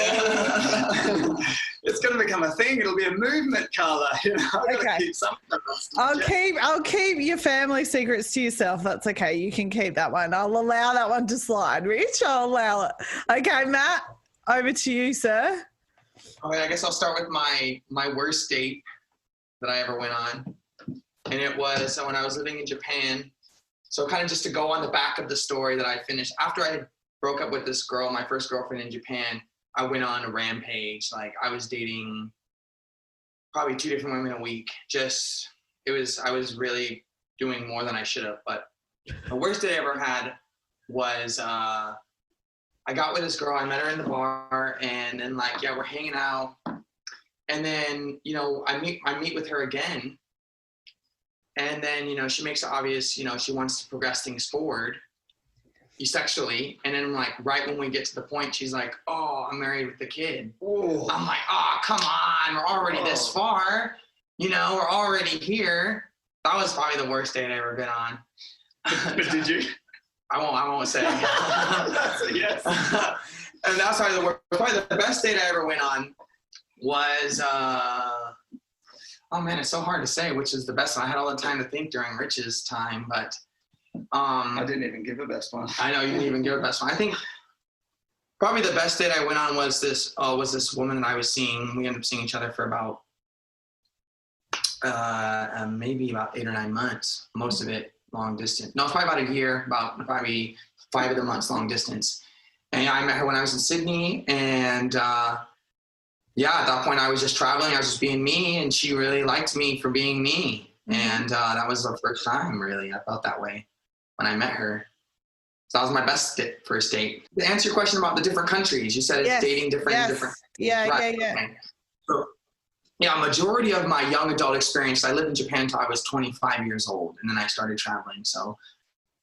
it's going to become a thing. It'll be a movement, Carla. I've got to keep something. I'll keep your family secrets to yourself. That's okay. You can keep that one. I'll allow that one to slide. Rich, I'll allow it. Okay, Matt, over to you, sir. All right, I guess I'll start with my worst date that I ever went on. And it was when I was living in Japan. So kind of just to go on the back of the story that I finished. After I broke up with this girl, my first girlfriend in Japan, I went on a rampage. Like I was dating probably 2 different women a week. I was really doing more than I should have. But the worst date I ever had was I got with this girl, I met her in the bar, and then we're hanging out. And then, I meet with her again. And then, she makes it obvious, she wants to progress things forward sexually. And then right when we get to the point, she's like, oh, I'm married with a kid. Ooh. I'm like, oh, come on, we're already this far. We're already here. That was probably the worst date I've ever been on. But did you? I won't say. That's a yes. And that's probably the worst. Probably the best date I ever went on was, oh man, it's so hard to say which is the best one. I had all the time to think during Rich's time, but I didn't even give a best one. I know you didn't even give a best one. I think probably the best date I went on was this woman that I was seeing. We ended up seeing each other for about maybe about 8 or 9 months, most of it long distance. No, it's probably about a year, about probably 5 of the months long distance. And I met her when I was in Sydney, and at that point I was just traveling, I was just being me, and she really liked me for being me. And that was the first time really I felt that way when I met her. So that was my best first date. To answer your question about the different countries, you said it's dating different in different. Yeah. Okay. So, majority of my young adult experience, I lived in Japan until I was 25 years old, and then I started traveling. So,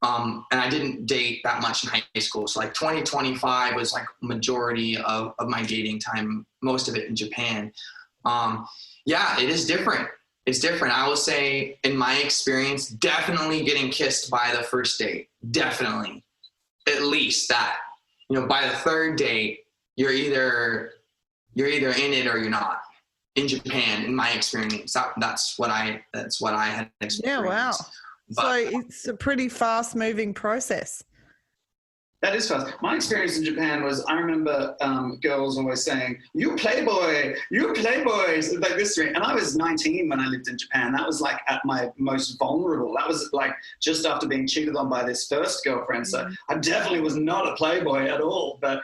and I didn't date that much in high school. So 2025 was majority of my dating time, most of it in Japan. It is different. It's different. I will say in my experience, definitely getting kissed by the first date. Definitely. At least that, by the third date, you're either in it or you're not. In Japan, in my experience, that's what I had experienced. Yeah, wow. But, so it's a pretty fast-moving process. That is fast. My experience in Japan was, I remember girls always saying, you playboy, like this to me. And I was 19 when I lived in Japan. That was at my most vulnerable. That was just after being cheated on by this first girlfriend. So I definitely was not a playboy at all. But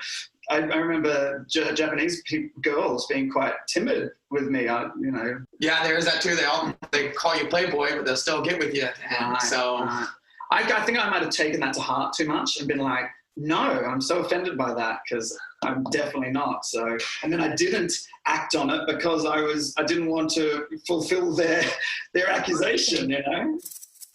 I remember Japanese girls being quite timid with me, Yeah, there is that too. They call you playboy, but they'll still get with you. And I think I might have taken that to heart too much and been like, no, I'm so offended by that because I'm definitely not. So, and then I didn't act on it because I didn't want to fulfill their accusation,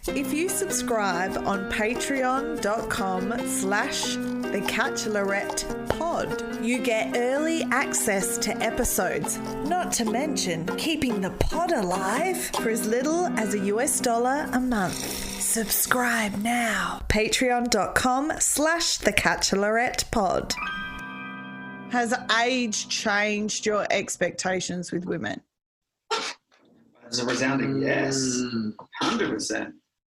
If you subscribe on patreon.com/thecatchlorettepod, you get early access to episodes, not to mention keeping the pod alive for as little as $1 a month. Subscribe now. Patreon.com/thecatchlorettepod. Has age changed your expectations with women? That's a resounding yes. 100%.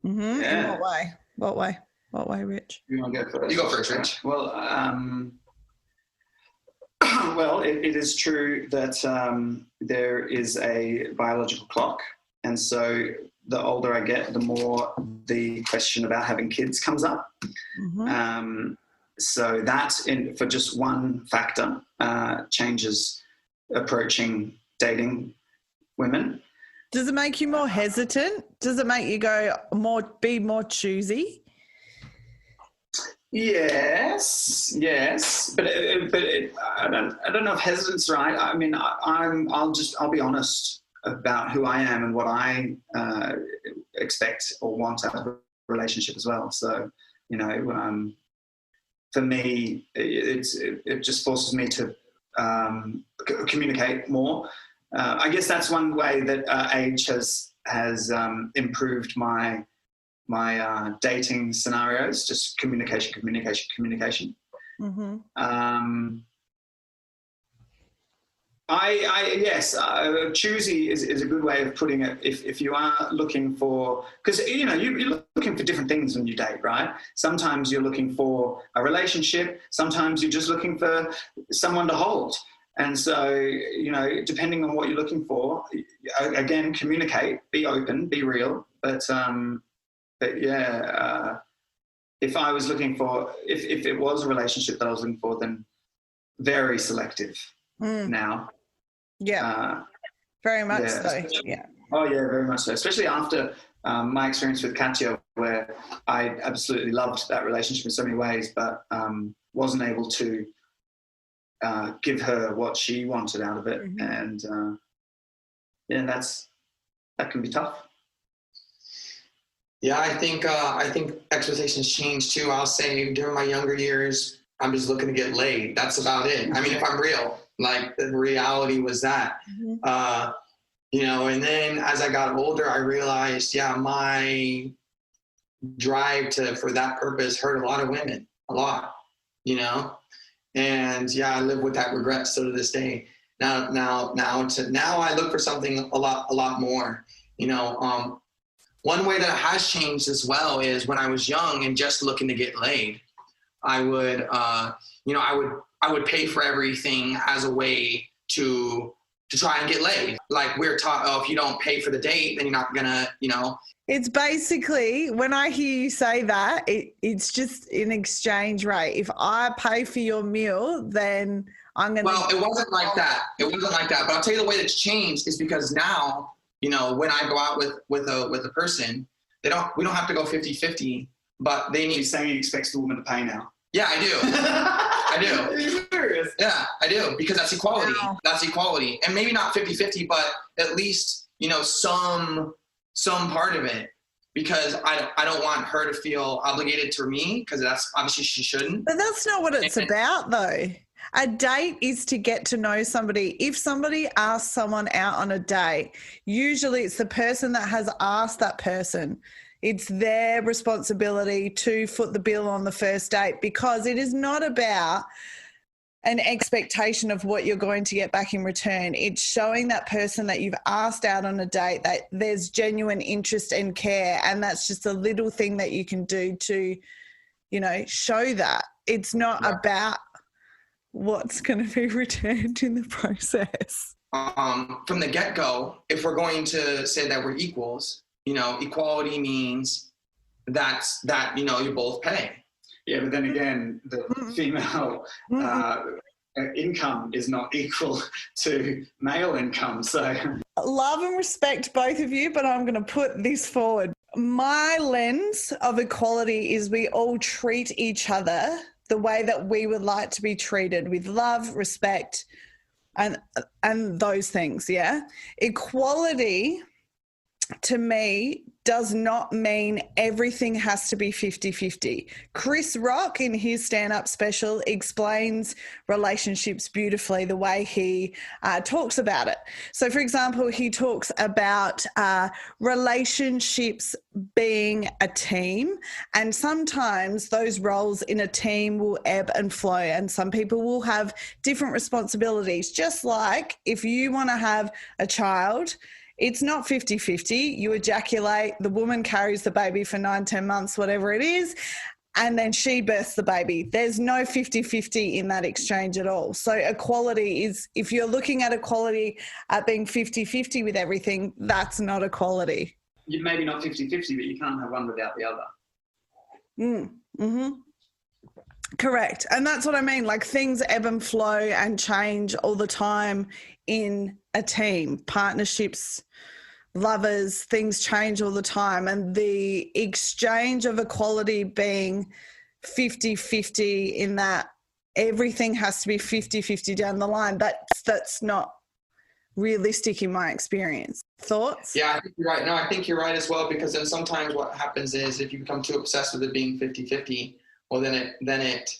Mm-hmm. Yeah. In what way? What way? What way, Rich? You want to go first? You go first, Rich. Well, well, it is true that there is a biological clock. And so the older I get, the more the question about having kids comes up. Mm-hmm. So that, for just one factor, changes approaching dating women. Does it make you more hesitant? Does it make you be more choosy? Yes, but I don't know if hesitant's right. I mean, I'll be honest about who I am and what I expect or want out of a relationship as well. So, for me, it just forces me to communicate more. I guess that's one way that age has improved my dating scenarios. Just communication. Mm-hmm. Choosy is a good way of putting it. If you are looking for, because you're looking for different things when you date, right? Sometimes you're looking for a relationship. Sometimes you're just looking for someone to hold. And so, depending on what you're looking for, again, communicate, be open, be real. But if I was looking for, if it was a relationship that I was looking for, then very selective now. Yeah, very much so. Yeah. Oh yeah, very much so. Especially after my experience with Katya, where I absolutely loved that relationship in so many ways, but wasn't able to give her what she wanted out of it, and that can be tough. Yeah, I think expectations change too. I'll say during my younger years, I'm just looking to get laid. That's about it. I mean, if I'm real, like the reality was that, and then as I got older, I realized, my drive for that purpose hurt a lot of women, a lot, and I live with that regret still to this day. Now I look for something a lot more, One way that has changed as well is when I was young and just looking to get laid, I would, I would pay for everything as a way to try and get laid. Like we're taught, if you don't pay for the date, then you're not gonna, It's basically, when I hear you say that, it's just an exchange rate. If I pay for your meal, then I'm gonna. Well, it wasn't like that. But I'll tell you the way that's changed is because now, when I go out with a person, we don't have to go 50-50, but they need. You're saying he expects the woman to pay now. Yeah, I do. I do. Are you serious? Yeah, I do, because that's equality. Wow. That's equality. And maybe not 50-50, but at least, some part of it, because I don't want her to feel obligated to me, because that's obviously she shouldn't. But that's not what it's about, though. A date is to get to know somebody. If somebody asks someone out on a date, usually it's the person that has asked that person. It's their responsibility to foot the bill on the first date, because it is not about an expectation of what you're going to get back in return. It's showing that person that you've asked out on a date that there's genuine interest and care, and that's just a little thing that you can do to, show that. It's not about what's going to be returned in the process. From the get-go, if we're going to say that we're equals, equality means that you both pay. Yeah, but then again, the female income is not equal to male income. So love and respect both of you, but I'm going to put this forward. My lens of equality is we all treat each other the way that we would like to be treated, with love, respect, and those things, yeah? Equality, to me, does not mean everything has to be 50-50. Chris Rock, in his stand-up special, explains relationships beautifully, the way he talks about it. So, for example, he talks about relationships being a team, and sometimes those roles in a team will ebb and flow, and some people will have different responsibilities. Just like if you want to have a child, It's not 50-50. You ejaculate, the woman carries the baby for 9-10 months, whatever it is, and then she births the baby. There's no 50-50 in that exchange at all. So equality is, if you're looking at equality at being 50-50 with everything, that's not equality. You maybe not 50-50, but you can't have one without the other. Mm-hmm. Correct. And that's what I mean. Like, things ebb and flow and change all the time in a team. Partnerships, lovers, things change all the time. And the exchange of equality being 50-50 in that everything has to be 50-50 down the line, that's not realistic in my experience. Thoughts? Yeah, I think you're right. No, I think you're right as well, because then sometimes what happens is if you become too obsessed with it being 50-50, well, then it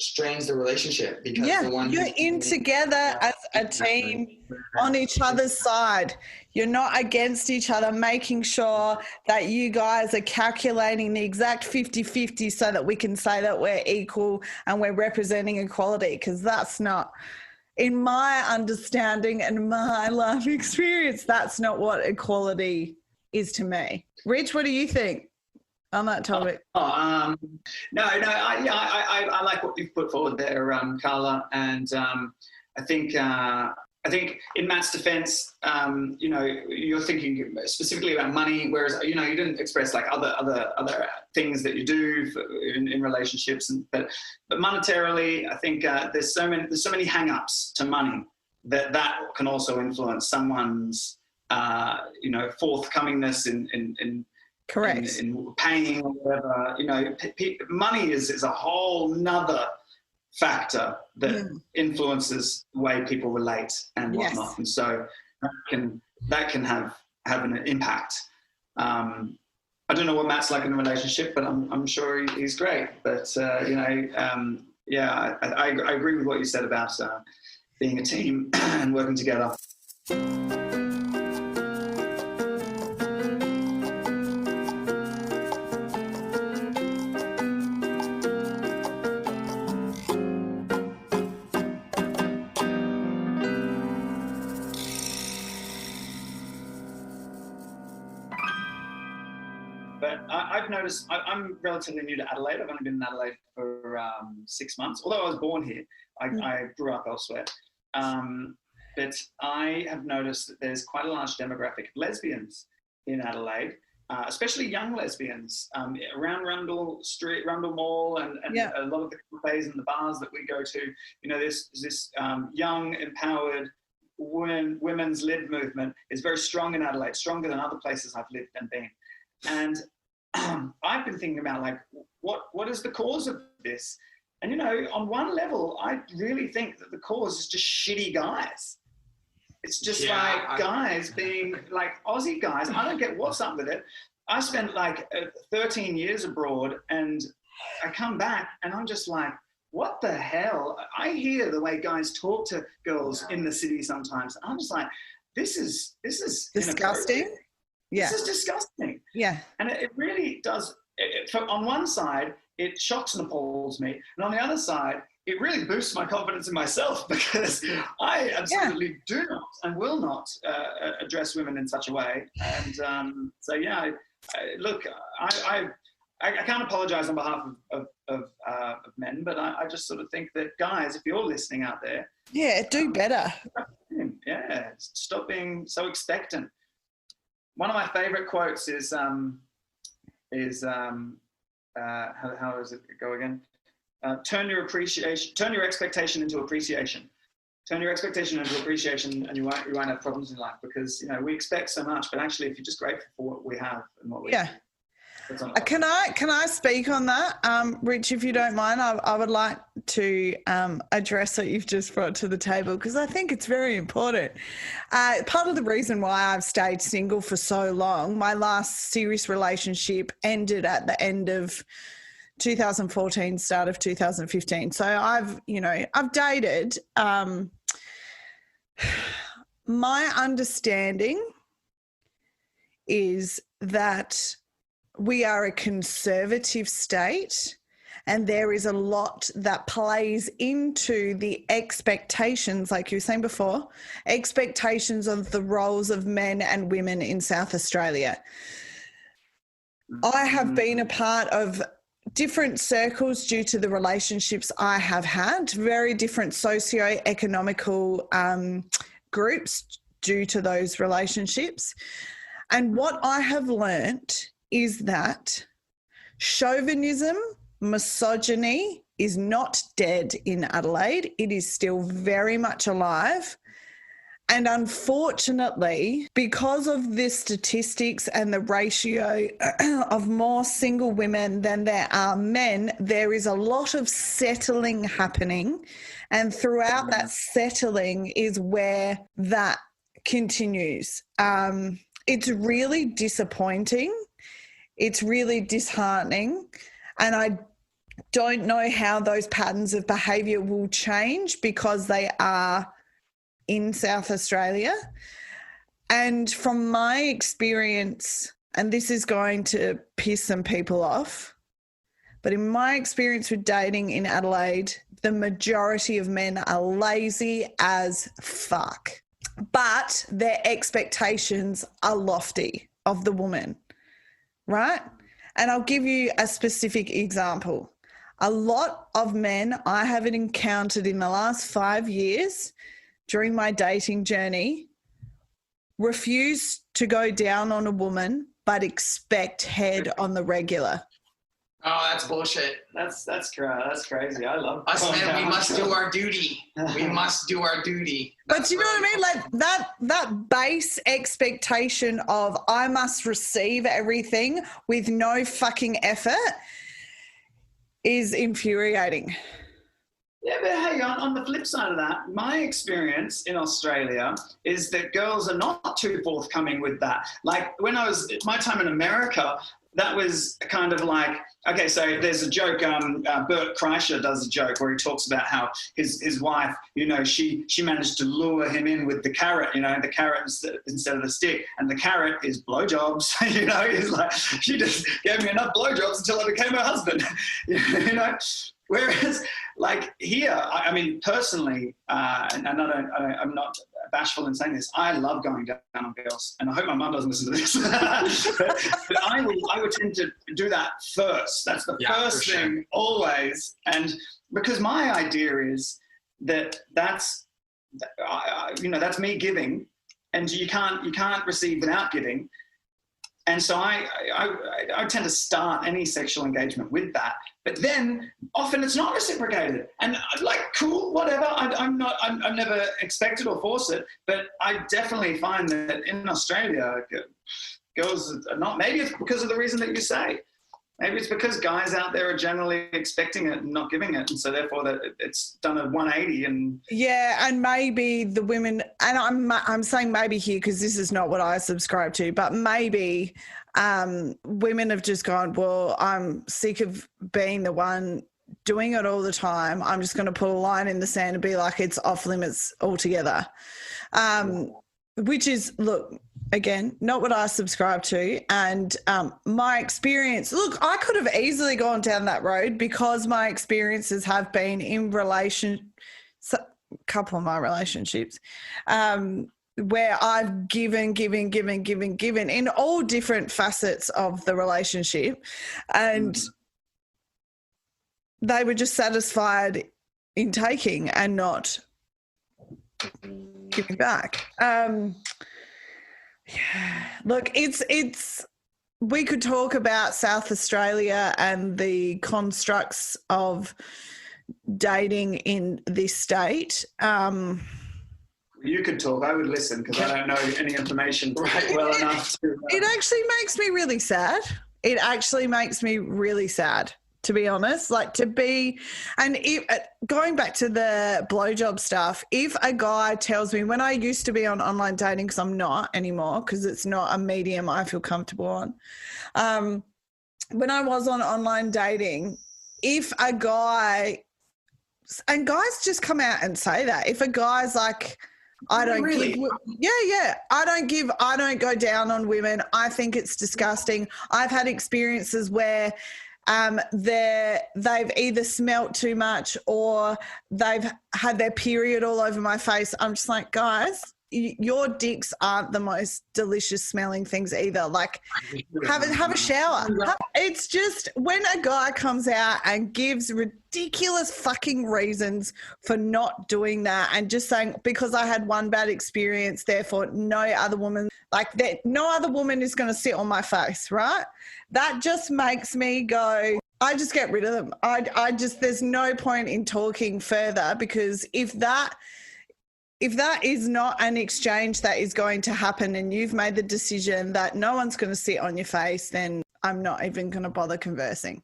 strains the relationship, because you're in together as a team on each other's side. You're not against each other, making sure that you guys are calculating the exact 50-50 so that we can say that we're equal and we're representing equality, because that's not, in my understanding and my life experience, that's not what equality is to me. Rich, what do you think on that topic? I like what you've put forward there, Carla, and I think in Matt's defence, you're thinking specifically about money, whereas you didn't express like other things that you do in relationships, but monetarily, I think there's so many hang-ups to money that can also influence someone's forthcomingness in correct in paying or whatever. Money is a whole nother factor that influences the way people relate and whatnot, and so that can have an impact. I don't know what Matt's like in a relationship, but I'm sure he's great. But I agree with what you said about being a team and working together. I've noticed, I'm relatively new to Adelaide. I've only been in Adelaide for 6 months. Although I was born here, I grew up elsewhere. But I have noticed that there's quite a large demographic of lesbians in Adelaide, especially young lesbians, around Rundle Street, Rundle Mall, and a lot of the cafes and the bars that we go to. This young, empowered women's lib movement is very strong in Adelaide, stronger than other places I've lived and been. And I've been thinking about, like, what is the cause of this? And, on one level, I really think that the cause is just shitty guys. It's just guys being like Aussie guys. I don't get what's up with it. I spent like 13 years abroad, and I come back and I'm just like, what the hell? I hear the way guys talk to girls in the city sometimes. I'm just like, this is disgusting. Yeah. This is disgusting. Yeah. And it really does. On one side, it shocks and appalls me. And on the other side, it really boosts my confidence in myself, because I absolutely do not and will not address women in such a way. And look, I can't apologize on behalf of men, but I just sort of think that, guys, if you're listening out there, do better. Stop being so expectant. One of my favorite quotes is how does it go again? Turn your expectation into appreciation. Turn your expectation into appreciation, and you won't have problems in life, because we expect so much, but actually, if you're just grateful for what we have and what we have. Can I speak on that, Rich, if you don't mind? I would like to address what you've just brought to the table, because I think it's very important. Part of the reason why I've stayed single for so long, my last serious relationship ended at the end of 2014, start of 2015. So I've dated. My understanding is that we are a conservative state, And there is a lot that plays into the expectations, like you were saying before, expectations of the roles of men and women in South Australia. I have been a part of different circles due to the relationships I have had, very different socio-economical groups due to those relationships. And what I have learnt is that chauvinism, misogyny is not dead in Adelaide. It is still very much alive. And unfortunately, because of the statistics and the ratio of more single women than there are men, there is a lot of settling happening. And throughout that settling is where that continues. It's really disappointing. It's really disheartening. And I don't know how those patterns of behaviour will change because they are in South Australia. And from my experience, and this is going to piss some people off, but in my experience with dating in Adelaide, the majority of men are lazy as fuck. But their expectations are lofty of the woman, right? And I'll give you a specific example. A lot of men I have encountered in the last 5 years during my dating journey refuse to go down on a woman but expect head on the regular. Oh, that's bullshit. That's crazy. I love us men. We must do our duty. We must do our duty. But you know what I mean? Like that base expectation of I must receive everything with no fucking effort is infuriating. Yeah, but hey, on the flip side of that, my experience in Australia is that girls are not too forthcoming with that. Like when I was, my time in America, that was kind of like, okay, so there's a joke, Bert Kreischer does a joke where he talks about how his wife, you know, she managed to lure him in with the carrot, you know, the carrot instead of the stick. And the carrot is blowjobs, you know, he's like, she just gave me enough blowjobs until I became her husband, you know. Whereas, like here, I mean, personally, and I'm not bashful in saying this, I love going down on girls, and I hope my mum doesn't listen to this. but I would tend to do that first. That's the first thing always, and because my idea is that's me giving, and you can't receive without giving. And so I tend to start any sexual engagement with that, but then often it's not reciprocated. And like, cool, whatever. I'm never expected or forced it, but I definitely find that in Australia, girls are not. Maybe it's because of the reason that you say. Maybe it's because guys out there are generally expecting it and not giving it, and so therefore that it's done a 180. And yeah, and maybe the women, and I'm saying maybe here because this is not what I subscribe to, but maybe women have just gone, well, I'm sick of being the one doing it all the time. I'm just going to put a line in the sand and be like, it's off limits altogether, which is, look, again, not what I subscribe to. And my experience, look, I could have easily gone down that road because my experiences have been in a couple of my relationships where I've given in all different facets of the relationship. And they were just satisfied in taking and not giving back. Yeah. Look, it's we could talk about South Australia and the constructs of dating in this state. You could talk. I would listen because I don't know any information well enough to. It actually makes me really sad. It actually makes me really sad, to be honest. Like to be, and if, going back to the blowjob stuff, if a guy tells me, when I used to be on online dating, because I'm not anymore, because it's not a medium I feel comfortable on. When I was on online dating, if a guy, and guys just come out and say that, if a guy's like, I don't really give, I don't go down on women. I think it's disgusting. I've had experiences where they've either smelt too much or they've had their period all over my face. I'm just like, guys, your dicks aren't the most delicious smelling things either. Like, have a shower. It's just when a guy comes out and gives ridiculous fucking reasons for not doing that and just saying, because I had one bad experience, therefore no other woman is going to sit on my face, right? That just makes me go, I just get rid of them. I just, there's no point in talking further, because if that is not an exchange that is going to happen and you've made the decision that no one's going to sit on your face, then I'm not even going to bother conversing.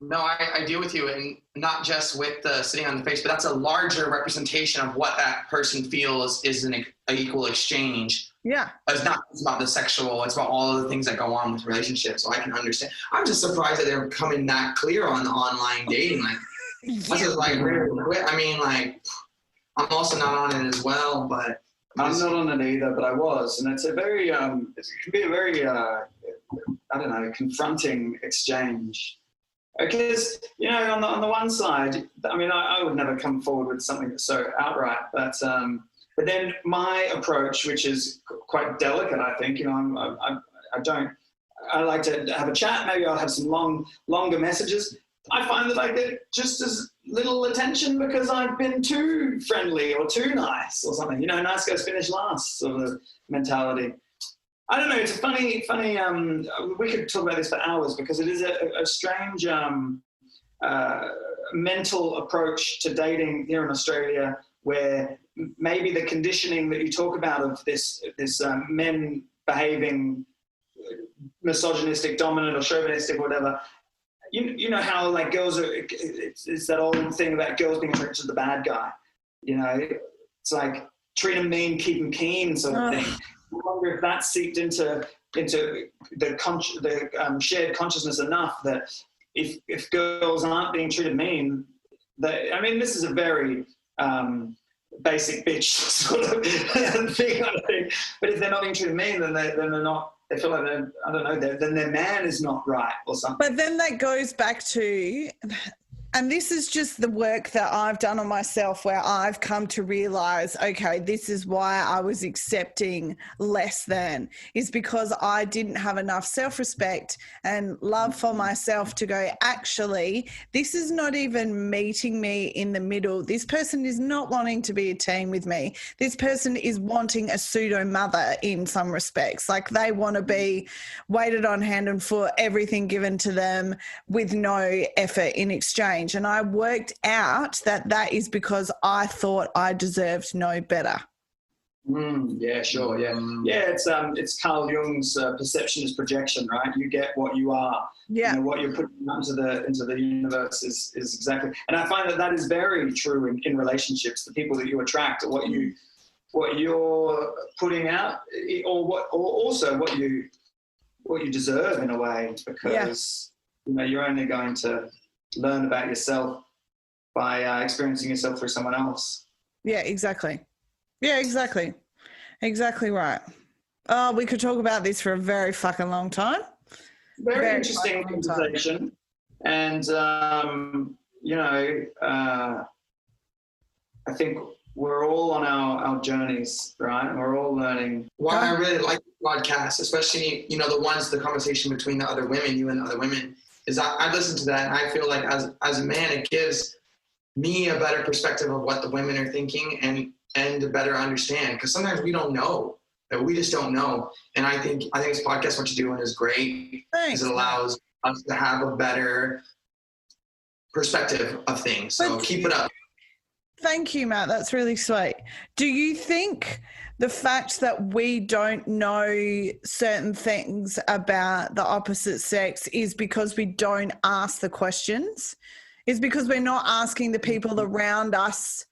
No, I deal with you, and not just with the sitting on the face, but that's a larger representation of what that person feels is an equal exchange. Yeah. It's not just about the sexual, it's about all of the things that go on with relationships. So I can understand. I'm just surprised that they're becoming that clear on the online dating. Like, this is like really quick. I mean, like, I'm also not on it as well, but I'm not on it either, but I was, and it's a very, it can be a very, I don't know, confronting exchange. Because, you know, on the one side, I mean, I would never come forward with something that's so outright, but then my approach, which is quite delicate, I think, you know, I like to have a chat. Maybe I'll have some longer messages. I find that I get just as little attention because I've been too friendly or too nice or something. You know, nice guys finish last sort of mentality. I don't know. It's a funny. We could talk about this for hours because it is a strange mental approach to dating here in Australia, where maybe the conditioning that you talk about of this men behaving misogynistic, dominant, or chauvinistic, or whatever. You know how like girls are. It's that old thing about girls being attracted to the bad guy. You know, it's like treat them mean, keep them keen, sort of thing. I wonder if that seeped into the shared consciousness enough that if girls aren't being treated mean, I mean, this is a very basic bitch sort of thing, I think. But if they're not being treated mean, then they're not. They feel like I don't know. Then their man is not right or something. But then that goes back to, and this is just the work that I've done on myself, where I've come to realise, okay, this is why I was accepting less than, is because I didn't have enough self-respect and love for myself to go, actually, this is not even meeting me in the middle. This person is not wanting to be a team with me. This person is wanting a pseudo mother in some respects. Like, they want to be waited on hand and foot, everything given to them with no effort in exchange. And I worked out that is because I thought I deserved no better. Yeah, sure. Yeah. Yeah. It's Carl Jung's perception is projection, right? You get what you are. Yeah. You know, what you're putting into the universe is exactly. And I find that is very true in relationships. The people that you attract are what you're putting out, or also what you deserve in a way, because you know, you're only going to learn about yourself by experiencing yourself through someone else. Yeah, exactly. Yeah, exactly. Exactly right. Oh, we could talk about this for a very fucking long time. Very interesting conversation. And, you know, I think we're all on our journeys, right? We're all learning. Why I really like the podcast, especially, you know, the conversation between the other women, you and the other women, is I listen to that, and I feel like as a man, it gives me a better perspective of what the women are thinking and to better understand, because sometimes we don't know. We just don't know. And I think this podcast, what you're doing, is great. Thanks. Because it allows us to have a better perspective of things. So keep it up. Thank you, Matt. That's really sweet. Do you think the fact that we don't know certain things about the opposite sex is because we don't ask the questions? Is because we're not asking the people around us?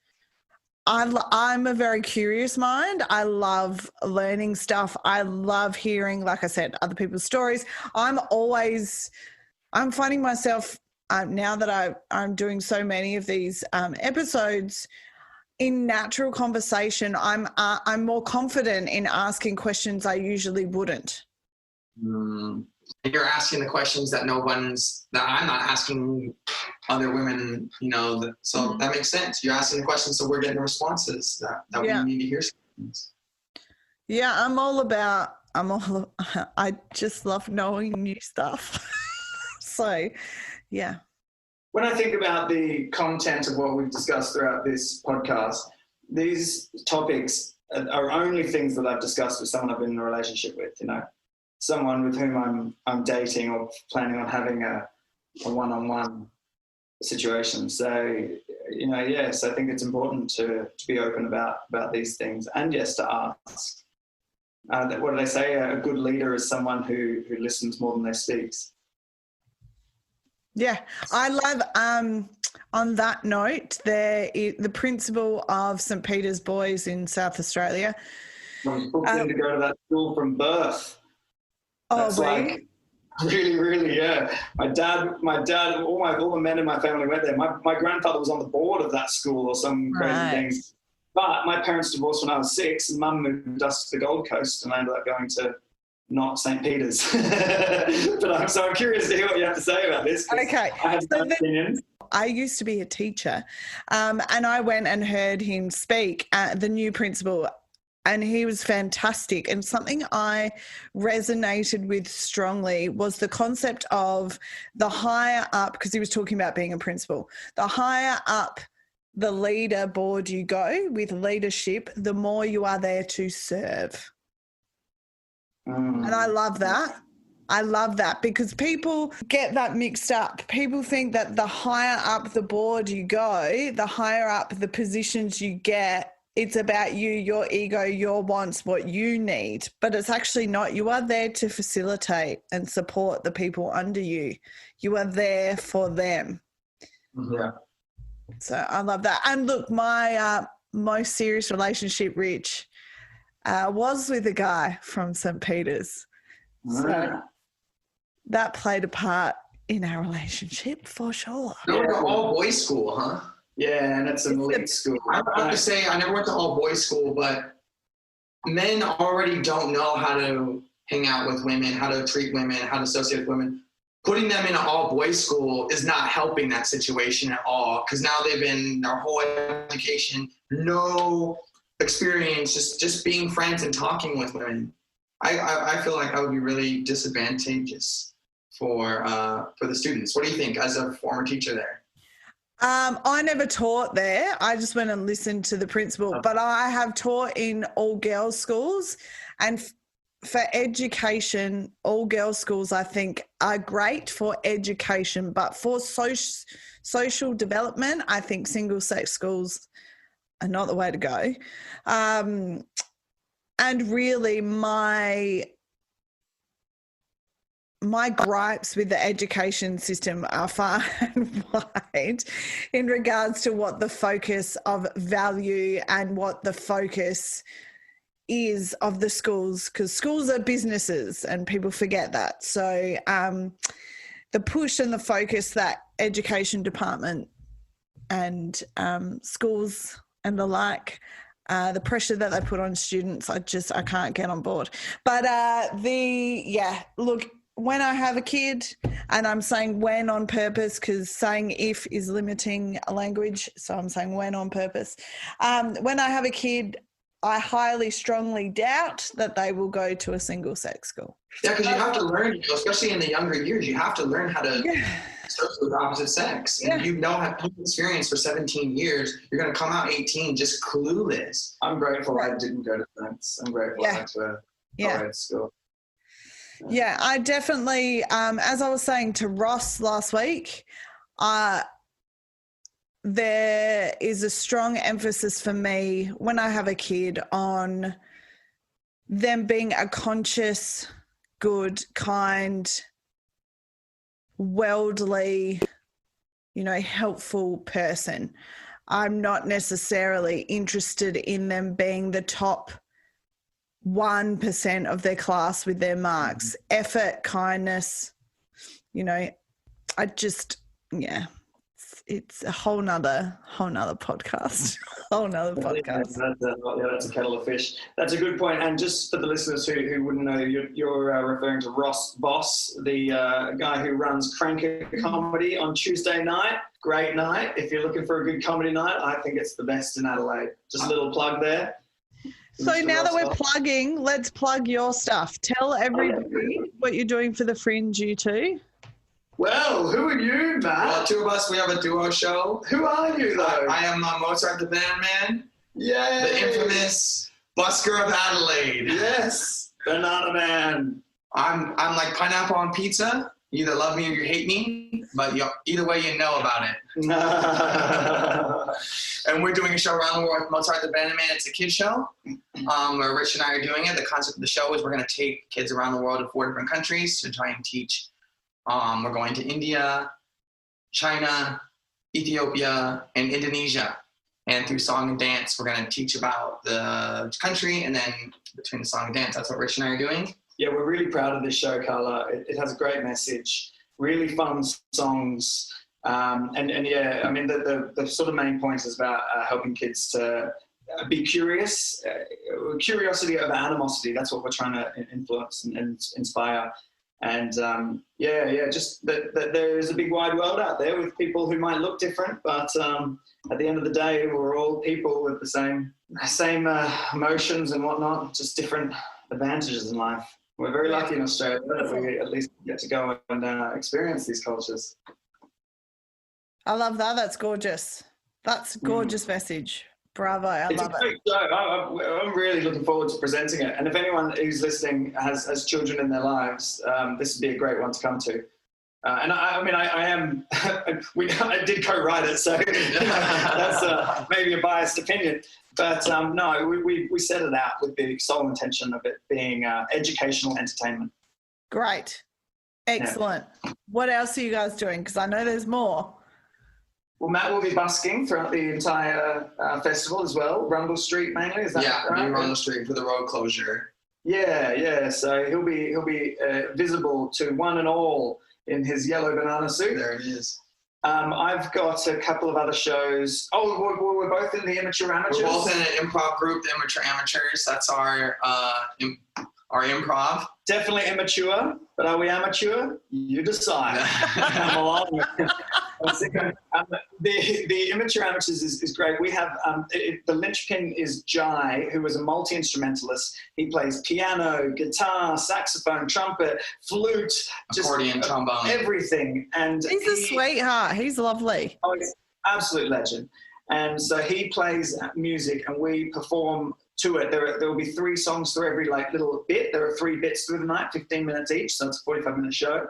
I'm a very curious mind. I love learning stuff. I love hearing, like I said, other people's stories. I'm finding myself now that I'm doing so many of these episodes, in natural conversation, I'm more confident in asking questions I usually wouldn't. you're asking the questions that I'm not asking other women, so that makes sense. You're asking the questions, so we're getting the responses that we need to hear. Yeah, I just love knowing new stuff. So, yeah. When I think about the content of what we've discussed throughout this podcast, these topics are only things that I've discussed with someone I've been in a relationship with, someone with whom I'm dating or planning on having a one-on-one situation. So, yes, I think it's important to be open about these things, and yes, to ask. What do they say? A good leader is someone who listens more than they speaks. Yeah, I love, on that note, the principal of St. Peter's Boys in South Australia. I was booked in to go to that school from birth. That's really, really, yeah. My dad, all the men in my family went there. My grandfather was on the board of that school or some crazy things. But my parents divorced when I was 6, and Mum moved us to the Gold Coast, and I ended up going to not St. Peter's. But I'm curious to hear what you have to say about this. Okay. I have no opinions. I used to be a teacher, and I went and heard him speak at the new principal, and he was fantastic. And something I resonated with strongly was the concept of the higher up, because he was talking about being a principal, the higher up the leaderboard you go with leadership, the more you are there to serve. And I love that. I love that, because people get that mixed up. People think that the higher up the board you go, the higher up the positions you get, it's about you, your ego, your wants, what you need. But it's actually not. You are there to facilitate and support the people under you. You are there for them. Yeah. So I love that. And look, my most serious relationship, Rich, was with a guy from St. Peter's. So that played a part in our relationship for sure. You went to all boys school, huh? Yeah, and it's an elite school. I have to say, I never went to all boys school, but men already don't know how to hang out with women, how to treat women, how to associate with women. Putting them in an all boys school is not helping that situation at all, because now they've been their whole education, no experience, just being friends and talking with women. I feel like that would be really disadvantageous for the students. What do you think as a former teacher there? I never taught there. I just went and listened to the principal, but I have taught in all girls schools, and for education, all girls schools I think are great for education, but for social development, I think single sex schools are not the way to go. And really my gripes with the education system are far and wide in regards to what the focus of value and what the focus is of the schools, because schools are businesses and people forget that. So the push and the focus that education department and schools and the like, the pressure that they put on students, I can't get on board. But look, when I have a kid, and I'm saying when on purpose, because saying if is limiting a language, so I'm saying when on purpose. When I have a kid, I highly strongly doubt that they will go to a single sex school. Yeah, because you have to learn, especially in the younger years, you have to learn how to associate with the opposite sex. And if you don't have any experience for 17 years, you're going to come out 18 just clueless. I'm grateful I didn't go to France. I'm grateful I went to a co-ed school. Yeah, I definitely, as I was saying to Ross last week, there is a strong emphasis for me when I have a kid on them being a conscious, good, kind, worldly, helpful person. I'm not necessarily interested in them being the top 1% of their class with their marks. Effort, kindness, it's a whole nother podcast. Whole nother podcast. That's a kettle of fish. That's a good point. And just for the listeners who wouldn't know, you're referring to Ross Boss, the guy who runs Cranker Comedy on Tuesday night. Great night. If you're looking for a good comedy night, I think it's the best in Adelaide. Just a little plug there. So now that we're plugging, let's plug your stuff. Tell everybody what you're doing for the Fringe, you two. Well, who are you, Matt? Well, two of us, we have a duo show. Who are you, though? I am Mozart the Banana Man. Yay! The infamous busker of Adelaide. Yes, Banana Man. I'm like pineapple on pizza. You either love me or you hate me, but either way, you know about it. And we're doing a show around the world with Mozart the Banana Man. It's a kid's show where Rich and I are doing it. The concept of the show is we're going to take kids around the world in 4 different countries to try and teach. We're going to India, China, Ethiopia, and Indonesia. And through song and dance, we're going to teach about the country, and then between the song and dance, that's what Rich and I are doing. Yeah, we're really proud of this show, Carla. It has a great message, really fun songs. And yeah, I mean, the sort of main point is about helping kids to be curious, curiosity over animosity. That's what we're trying to influence and inspire. And just that there is a big wide world out there with people who might look different, but at the end of the day, we're all people with the same emotions and whatnot, just different advantages in life. We're very lucky in Australia that we at least get to go and experience these cultures. I love that. That's gorgeous. That's a gorgeous message. Bravo. I love it. I'm really looking forward to presenting it. And if anyone who's listening has children in their lives, this would be a great one to come to. And I did co-write it, so that's maybe a biased opinion. But no, we set it out with the sole intention of it being educational entertainment. Great. Excellent. Yeah. What else are you guys doing? Because I know there's more. Well, Matt will be busking throughout the entire festival as well. Rundle Street mainly, is that right? Yeah, Rundle Street for the road closure. Yeah. So he'll be visible to one and all in his yellow banana suit. There it is. I've got a couple of other shows. Oh, we're both in the Immature Amateurs? We're both in an improv group, the Immature Amateurs. That's our improv. Definitely immature, but are we amateur? You decide. Come along. The Immature Amateurs is great. We have the linchpin is Jai, who is a multi-instrumentalist. He plays piano, guitar, saxophone, trumpet, flute, accordion, trombone, everything. And he's a sweetheart. He's lovely. Oh, he's an absolute legend. And so he plays music, and we perform to it. There will be 3 songs through every little bit. There are 3 bits through the night, 15 minutes each, so it's a 45-minute show.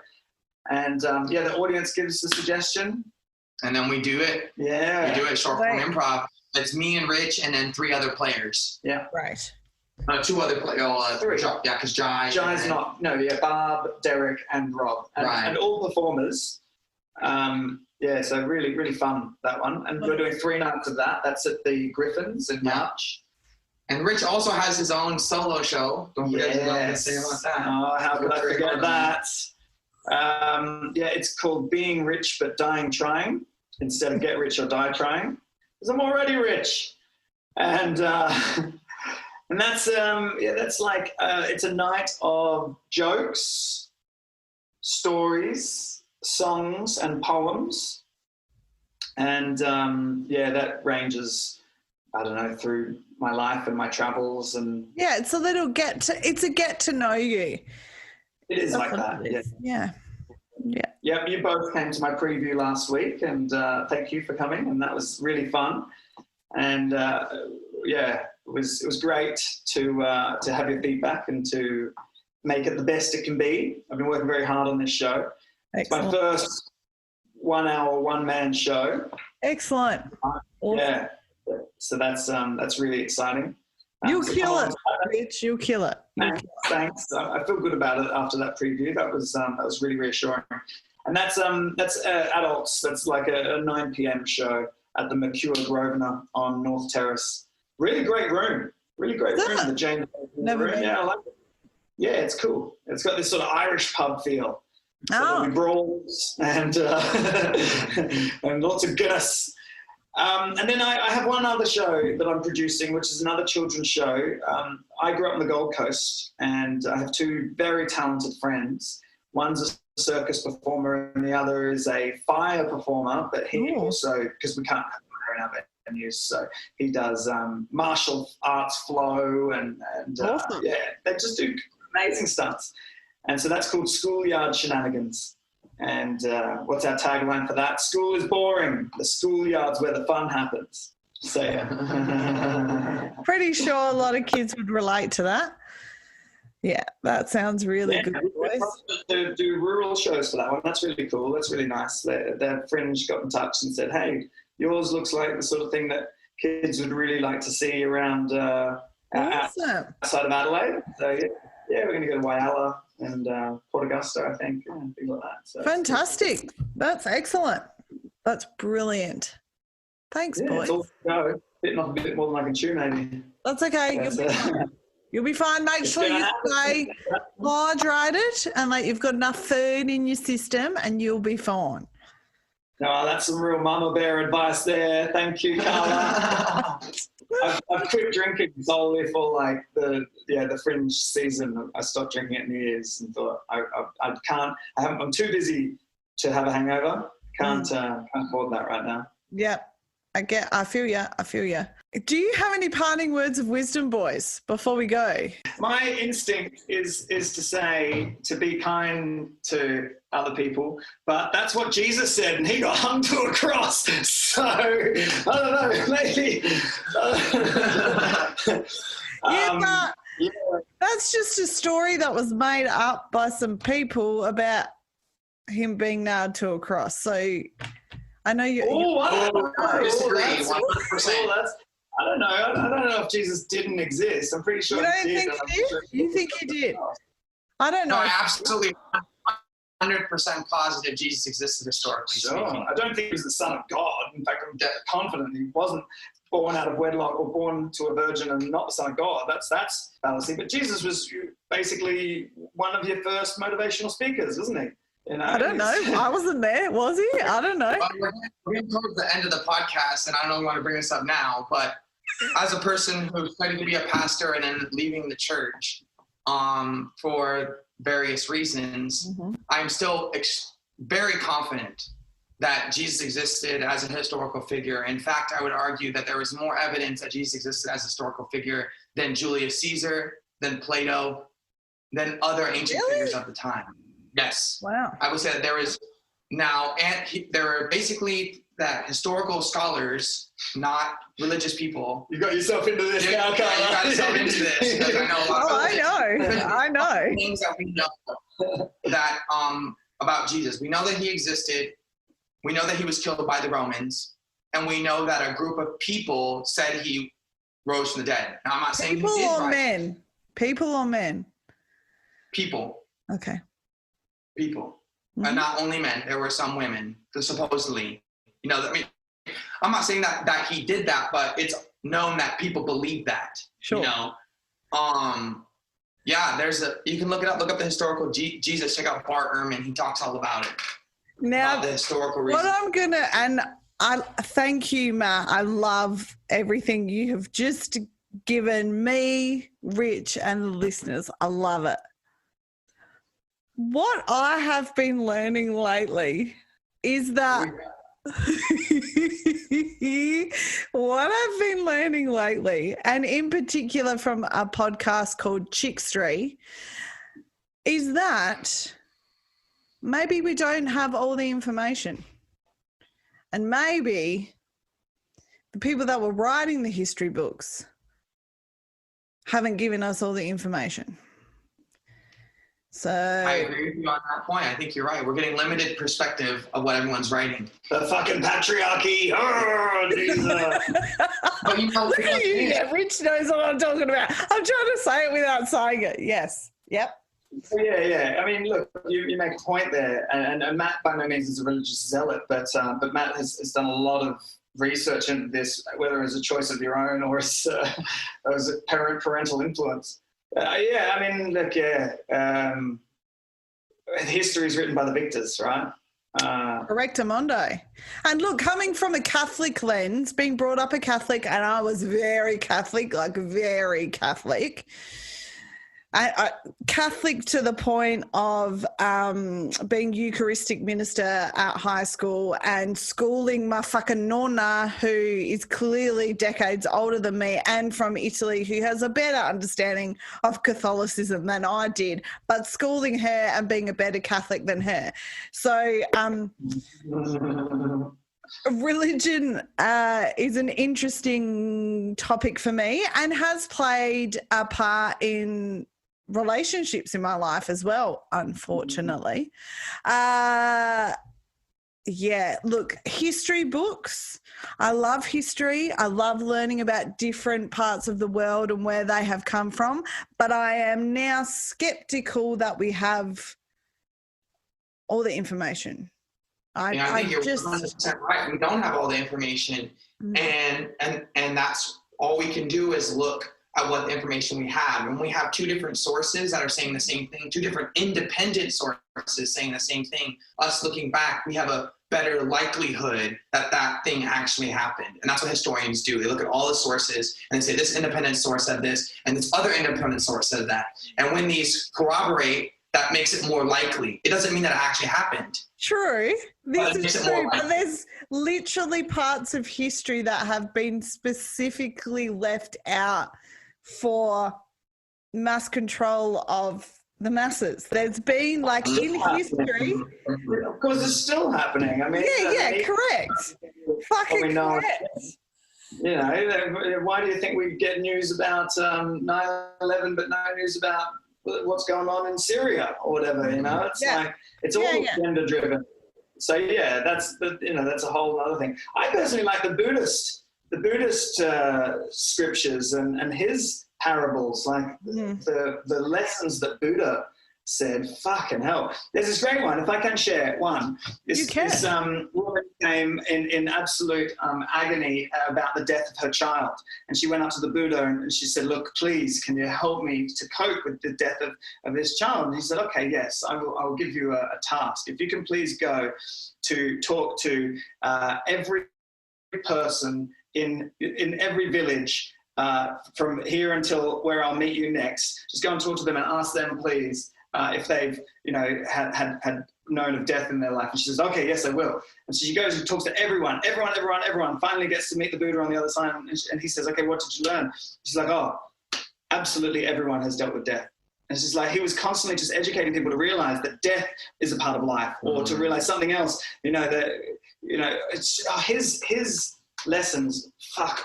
And the audience gives the suggestion. And then we do it. Yeah. We do it short form improv. It's me and Rich and then 3 other players. Yeah. Right. 2 other players. 3. Yeah, because Jai's not. No, yeah, Barb, Derek, and Rob. And all performers. So really, really fun, that one. And we're doing 3 nights of that. That's at the Griffins in March. And Rich also has his own solo show. Don't forget to say about that. Oh, how could I forget that? It's called Being Rich But Dying Trying, instead of Get Rich or Die Trying, because I'm already rich. And that's like it's a night of jokes, stories, songs, and poems. And that ranges, I don't know, through my life and my travels. And it's a little get to know you. It is like that. Yeah. Yep, you both came to my preview last week, and thank you for coming, and that was really fun. And it was great to have your feedback and to make it the best it can be. I've been working very hard on this show. Excellent. It's my first 1-hour, one-man show. Excellent. Awesome. Yeah. So that's really exciting. You'll kill it, Rich. You'll kill it. Thanks. I feel good about it after that preview. That was really reassuring. And that's adults. That's like a 9 p.m. show at the Mercure Grosvenor on North Terrace. Really great room. The Jane room. Yeah, I like it. Yeah, it's cool. It's got this sort of Irish pub feel. So there'll be brawls and and lots of Guinness. And then I have one other show that I'm producing, which is another children's show. I grew up on the Gold Coast, and I have two very talented friends. One's a circus performer, and the other is a fire performer. But he also, because we can't have fire in our venues, so he does martial arts flow, and awesome. they just do amazing stunts. And so that's called Schoolyard Shenanigans. And what's our tagline for that? School is boring. The schoolyard's where the fun happens. So yeah. Pretty sure a lot of kids would relate to that. Yeah, that sounds really good, boys. To do rural shows for that one. That's really cool. That's really nice. Their Fringe got in touch and said, hey, yours looks like the sort of thing that kids would really like to see around outside of Adelaide. So yeah, we're going to go to Whyalla and Port Augusta, I think, and things like that. So, fantastic. That's excellent. That's brilliant. Thanks, boys. It's all go. Bitten off a bit more than I can chew, maybe. That's okay. You'll be fine. Make sure you stay hydrated and like you've got enough food in your system, and you'll be fine. No, that's some real mama bear advice there. Thank you, Carla. I've quit drinking solely for like the Fringe season. I stopped drinking at New Year's and thought I can't. I'm too busy to have a hangover. Can't afford that right now. Yep. I feel ya. Do you have any parting words of wisdom, boys, before we go? My instinct is to say to be kind to other people, but that's what Jesus said, and he got hung to a cross. So I don't know, maybe. That's just a story that was made up by some people about him being nailed to a cross. So I know you. I disagree 100%. I don't know. I don't know if Jesus didn't exist. I'm pretty sure he did. You think he did? I don't know. No, absolutely 100% positive Jesus existed historically. Sure. I don't think he was the son of God. In fact, I'm confident he wasn't born out of wedlock or born to a virgin and not the son of God. That's fallacy. But Jesus was basically one of your first motivational speakers, wasn't he? You know, I don't know. I wasn't there. Was he? I don't know. We're getting towards the end of the podcast, and I don't know if you want to bring this up now, but as a person who's studied to be a pastor and then leaving the church for various reasons, I'm still very confident that Jesus existed as a historical figure. In fact, I would argue that there was more evidence that Jesus existed as a historical figure than Julius Caesar, than Plato, than other ancient figures of the time. Yes. Wow. I would say that there is now, and there are basically that historical scholars, not religious people. You got yourself into this now, Carla. You got yourself into this because I know a lot I know. things that we know that about Jesus. We know that he existed. We know that he was killed by the Romans, and we know that a group of people said he rose from the dead. Now, I'm not saying people he did or men. People or men. People. Okay. People, and not only men. There were some women, supposedly. You know, I mean, I'm not saying that he did that, but it's known that people believe that. Sure. You know, you can look it up. Look up the historical Jesus. Check out Bart Ehrman. He talks all about it. Now, about the historical reasons. What I'm gonna, and I thank you, Matt. I love everything you have just given me, Rich, and the listeners. I love it. What I have been learning lately is that what I've been learning lately, and in particular from a podcast called Chicks 3, is that maybe we don't have all the information. And maybe the people that were writing the history books haven't given us all the information. So I agree with you on that point. I think you're right. We're getting limited perspective of what everyone's writing. The fucking patriarchy. Oh, Jesus. But you know, look at you. Yeah, Rich knows what I'm talking about. I'm trying to say it without saying it. Yes. Yep. Yeah. I mean, look, you make a point there, and Matt by no means is a religious zealot, but Matt has done a lot of research into this, whether as a choice of your own or as a parental influence. I mean, look, history is written by the victors, right? Correctamundo. And look, coming from a Catholic lens, being brought up a Catholic, and I was very Catholic, like very Catholic. Catholic to the point of being Eucharistic minister at high school and schooling my fucking nonna, who is clearly decades older than me and from Italy, who has a better understanding of Catholicism than I did, but schooling her and being a better Catholic than her. So religion is an interesting topic for me and has played a part in relationships in my life as well, unfortunately. Look, history books. I love history. I love learning about different parts of the world and where they have come from, but I am now skeptical that we have all the information. I think you're 100% right. We don't have all the information, and that's all we can do is look at what information we have. When we have two different sources that are saying the same thing, two different independent sources saying the same thing, us looking back, we have a better likelihood that that thing actually happened. And that's what historians do. They look at all the sources and they say this independent source said this and this other independent source said that. And when these corroborate, that makes it more likely. It doesn't mean that it actually happened. True. This is true. But there's literally parts of history that have been specifically left out for mass control of the masses. There's been, like, in history. Of course, it's still happening. I mean, correct. Fucking correct. You know, why do you think we get news about 9/11 but no news about what's going on in Syria or whatever? You know, it's like it's all gender driven. So that's a whole other thing. I personally like the Buddhist scriptures and his parables, like the lessons that Buddha said. Fucking hell. There's this great one, if I can share one. This woman came in absolute agony about the death of her child. And she went up to the Buddha and she said, look, please, can you help me to cope with the death of this child? And he said, okay, yes, I will give you a task. If you can please go to talk to every person in every village from here until where I'll meet you next. Just go and talk to them and ask them, please, if they've, had known of death in their life. And she says, okay, yes, I will. And so she goes and talks to everyone, finally gets to meet the Buddha on the other side. And he says, okay, what did you learn? She's like, oh, absolutely everyone has dealt with death. And it's just like he was constantly just educating people to realize that death is a part of life, or to realize something else, it's his lessons,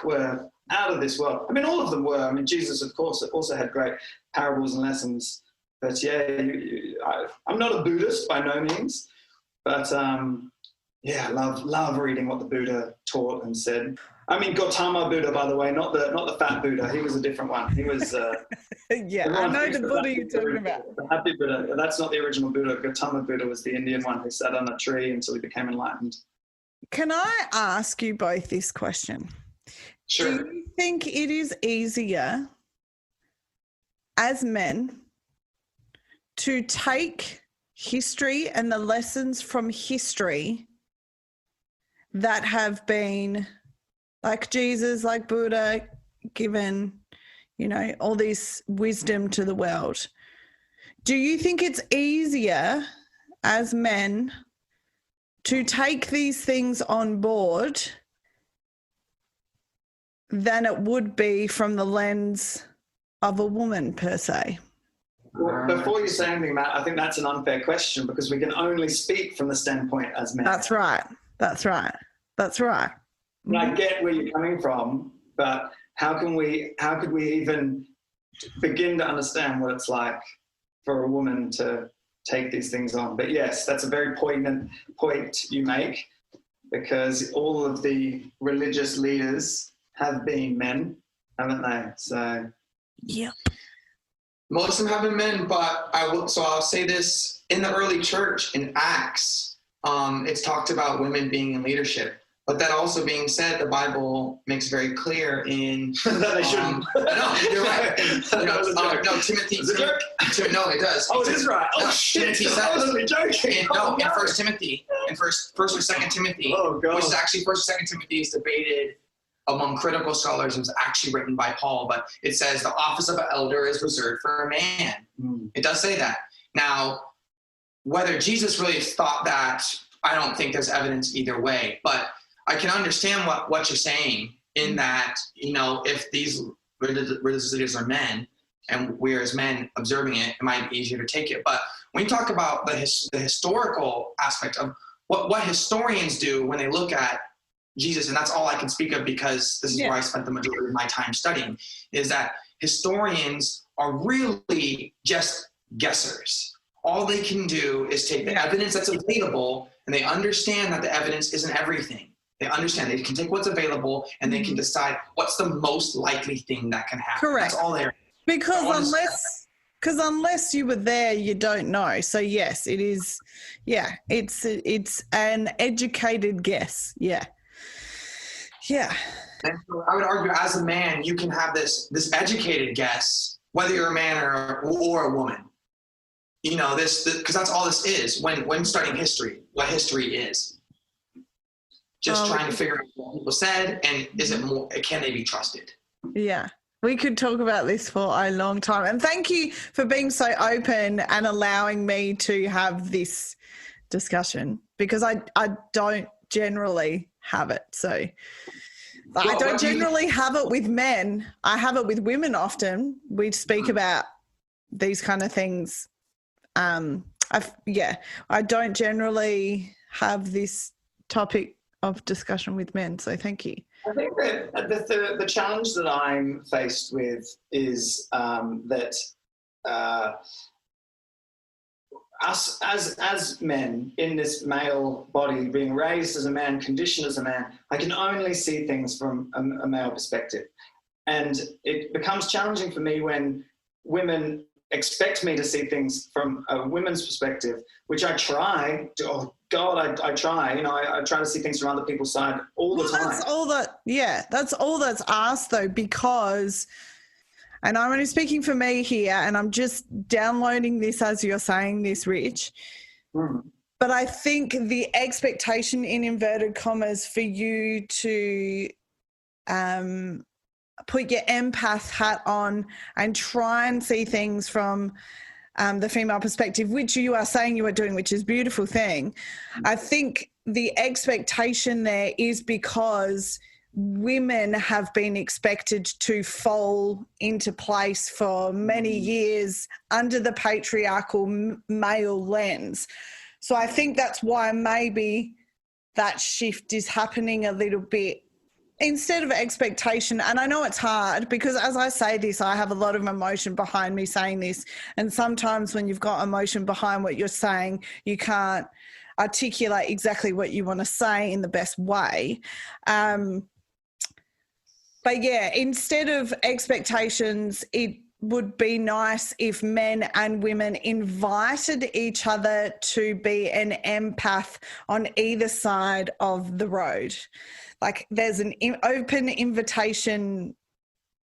were out of this world. I mean, all of them were. I mean, Jesus, of course, also had great parables and lessons. But I'm not a Buddhist by no means. But I love reading what the Buddha taught and said. I mean, Gautama Buddha, by the way, not the fat Buddha. He was a different one. He was. I know the Buddha you're talking about. The happy Buddha. That's not the original Buddha. Gautama Buddha was the Indian one who sat on a tree until he became enlightened. Can I ask you both this question? Sure. Do you think it is easier as men to take history and the lessons from history that have been, like Jesus, like Buddha, given, all this wisdom to the world? Do you think it's easier as men to take these things on board than it would be from the lens of a woman per se? Well, before you say anything, Matt, I think that's an unfair question because we can only speak from the standpoint as men. That's right. And I get where you're coming from, but how could we even begin to understand what it's like for a woman to take these things on? But yes, that's a very poignant point you make, because all of the religious leaders have been men, haven't they? So yeah. Most of them have been men, but I'll say this: in the early church, in Acts, it's talked about women being in leadership. But that also being said, the Bible makes very clear in that they shouldn't. No, you're right. No, Timothy. No, it does. Oh, it is right. Oh, no, shit! Timothy says, I was only joking. in First Timothy, in first or Second Timothy, which is actually First or Second Timothy is debated among critical scholars. It was actually written by Paul, but it says the office of an elder is reserved for a man. It does say that. Now, whether Jesus really thought that, I don't think there's evidence either way, but I can understand what you're saying in that, if these religious leaders are men and we're as men observing it, it might be easier to take it. But when you talk about the historical aspect of what historians do when they look at Jesus, and that's all I can speak of because this is where I spent the majority of my time studying, is that historians are really just guessers. All they can do is take the evidence that's available, and they understand that the evidence isn't everything. They understand they can take what's available and they can decide what's the most likely thing that can happen. Correct. That's all they're. Because unless you were there, you don't know. So yes, it is. Yeah, it's an educated guess. Yeah. And so I would argue, as a man, you can have this educated guess, whether you're a man or a woman. This because that's all this is when studying history. What history is. Just trying to figure out what people said, and is it more? Can they be trusted? Yeah, we could talk about this for a long time. And thank you for being so open and allowing me to have this discussion, because I don't generally have it. So I don't generally have it with men. I have it with women often. We speak about these kind of things. I don't generally have this topic of discussion with men, so thank you. I think that the challenge that I'm faced with is that us as men in this male body, being raised as a man, conditioned as a man, I can only see things from a male perspective. And it becomes challenging for me when women expect me to see things from a women's perspective, which I try to, I try, I try to see things from other people's side all the time. That's all that's asked though, because, and I'm only speaking for me here, and I'm just downloading this as you're saying this, Rich. But I think the expectation in inverted commas for you to put your empath hat on and try and see things from the female perspective, which you are saying you are doing, which is a beautiful thing. I think the expectation there is because women have been expected to fall into place for many years under the patriarchal male lens. So I think that's why maybe that shift is happening a little bit. Instead of expectation, and I know it's hard because as I say this, I have a lot of emotion behind me saying this, and sometimes when you've got emotion behind what you're saying, you can't articulate exactly what you want to say in the best way. But yeah, instead of expectations, it would be nice if men and women invited each other to be an empath on either side of the road. Like there's an open invitation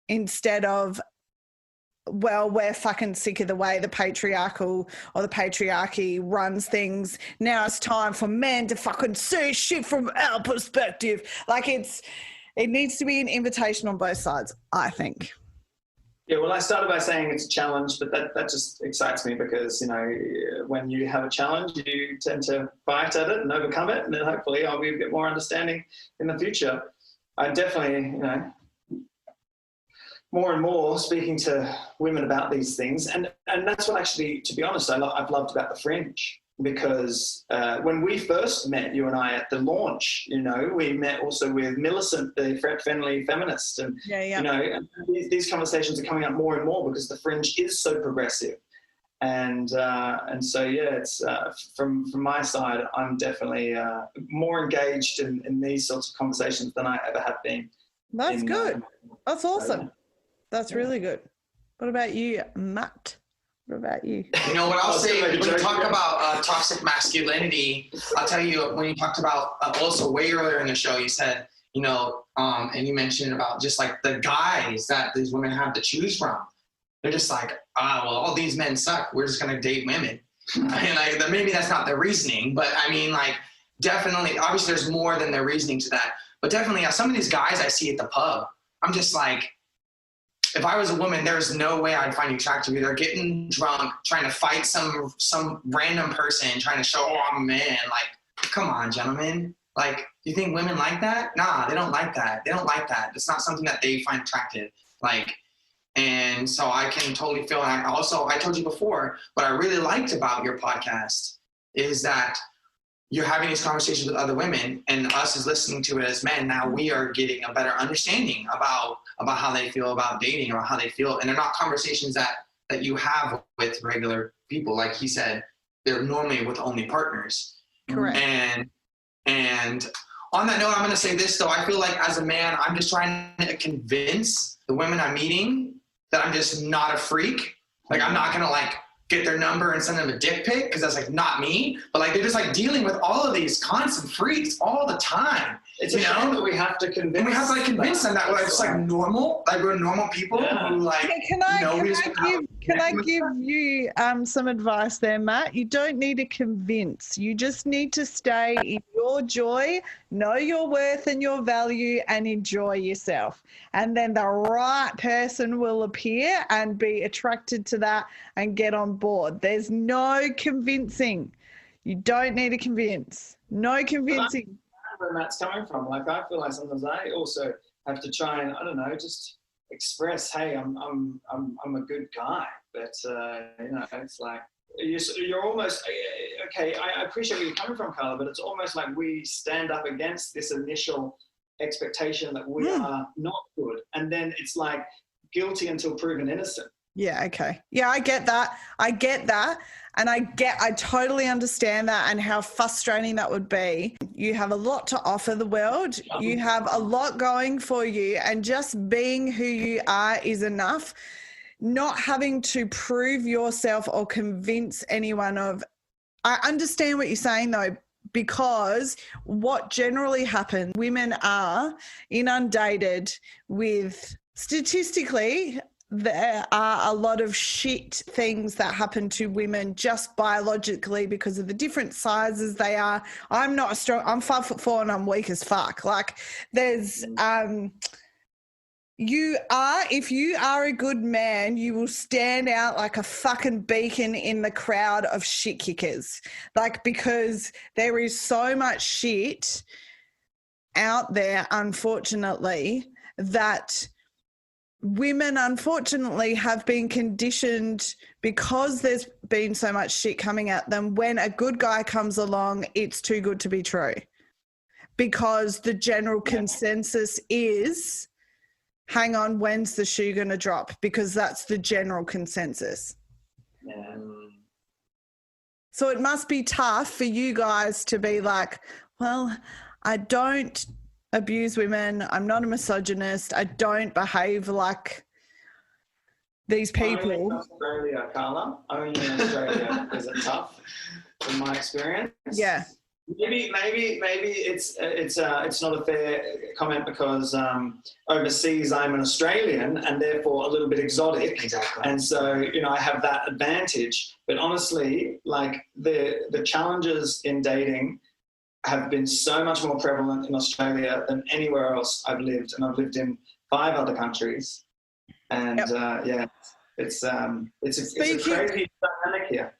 instead of, well, we're fucking sick of the way the patriarchal or the patriarchy runs things. Now it's time for men to fucking see shit from our perspective. Like it needs to be an invitation on both sides, I think. Yeah, well, I started by saying it's a challenge, but that just excites me because, when you have a challenge, you tend to fight at it and overcome it, and then hopefully I'll be a bit more understanding in the future. I definitely, more and more speaking to women about these things, and that's what actually, to be honest, I've loved about the Fringe. Because when we first met, you and I, at the launch, we met also with Millicent, the friendly feminist. And, these conversations are coming up more and more because the Fringe is so progressive. And so, it's from my side, I'm definitely more engaged in these sorts of conversations than I ever have been. That's good. That's awesome. That's really good. What about you, Matt? What about you? You know what I'll say when you talk about toxic masculinity, I'll tell you when you talked about also way earlier in the show, you said, you know, and you mentioned about just like the guys that these women have to choose from. They're just like, well, all these men suck. We're just gonna date women. And like maybe that's not their reasoning, but I mean, like definitely, obviously, there's more than their reasoning to that. But definitely, some of these guys I see at the pub, I'm just like, if I was a woman, there's no way I'd find you attractive. They're getting drunk, trying to fight some random person, trying to show, oh, I'm a man. Like, come on, gentlemen. Like, do you think women like that? Nah, they don't like that. They don't like that. It's not something that they find attractive. Like, and so I can totally feel. And I told you before, what I really liked about your podcast is that you're having these conversations with other women, and us as listening to it as men. Now we are getting a better understanding about how they feel about dating or how they feel. And they're not conversations that you have with regular people. Like he said, they're normally with only partners. Correct. And on that note, I'm going to say this though. I feel like as a man, I'm just trying to convince the women I'm meeting that I'm just not a freak. Like I'm not going to like get their number and send them a dick pic because that's like not me. But like they're just like dealing with all of these constant freaks all the time. It's a shame that we have to convince. And we have to like convince them that we're like, just like normal, like we're normal people who like. Can I give you some advice there, Matt? You don't need to convince. You just need to stay in your joy, know your worth and your value, and enjoy yourself. And then the right person will appear and be attracted to that and get on board. There's no convincing. You don't need to convince. No convincing. Where Matt's coming from. Like I feel like sometimes I also have to try and I don't know, just express, hey, I'm a good guy. But you know, it's like you're almost okay. I appreciate where you're coming from, Carla, but it's almost like we stand up against this initial expectation that we are not good, and then it's like guilty until proven innocent. Yeah, okay. Yeah, I get that. And I totally understand that and how frustrating that would be. You have a lot to offer the world. You have a lot going for you, and just being who you are is enough. Not having to prove yourself or convince anyone of. I understand what you're saying though, because what generally happens, women are inundated with, statistically, there are a lot of shit things that happen to women just biologically because of the different sizes they are. I'm 5'4" and I'm weak as fuck. Like there's, if you are a good man, you will stand out like a fucking beacon in the crowd of shit kickers. Like, because there is so much shit out there, unfortunately, that women unfortunately have been conditioned, because there's been so much shit coming at them. When a good guy comes along, it's too good to be true, because the general consensus is, hang on, when's the shoe going to drop? Because that's the general consensus. Yeah. So it must be tough for you guys to be like, well, I don't abuse women. I'm not a misogynist. I don't behave like these people. Only in Australia, Carla. Only in Australia is it tough, in my experience. Yeah. Maybe it's not a fair comment because overseas I'm an Australian and therefore a little bit exotic. Exactly. And so, I have that advantage. But honestly, like the challenges in dating have been so much more prevalent in Australia than anywhere else I've lived. And I've lived in 5 other countries. And it's a crazy dynamic here.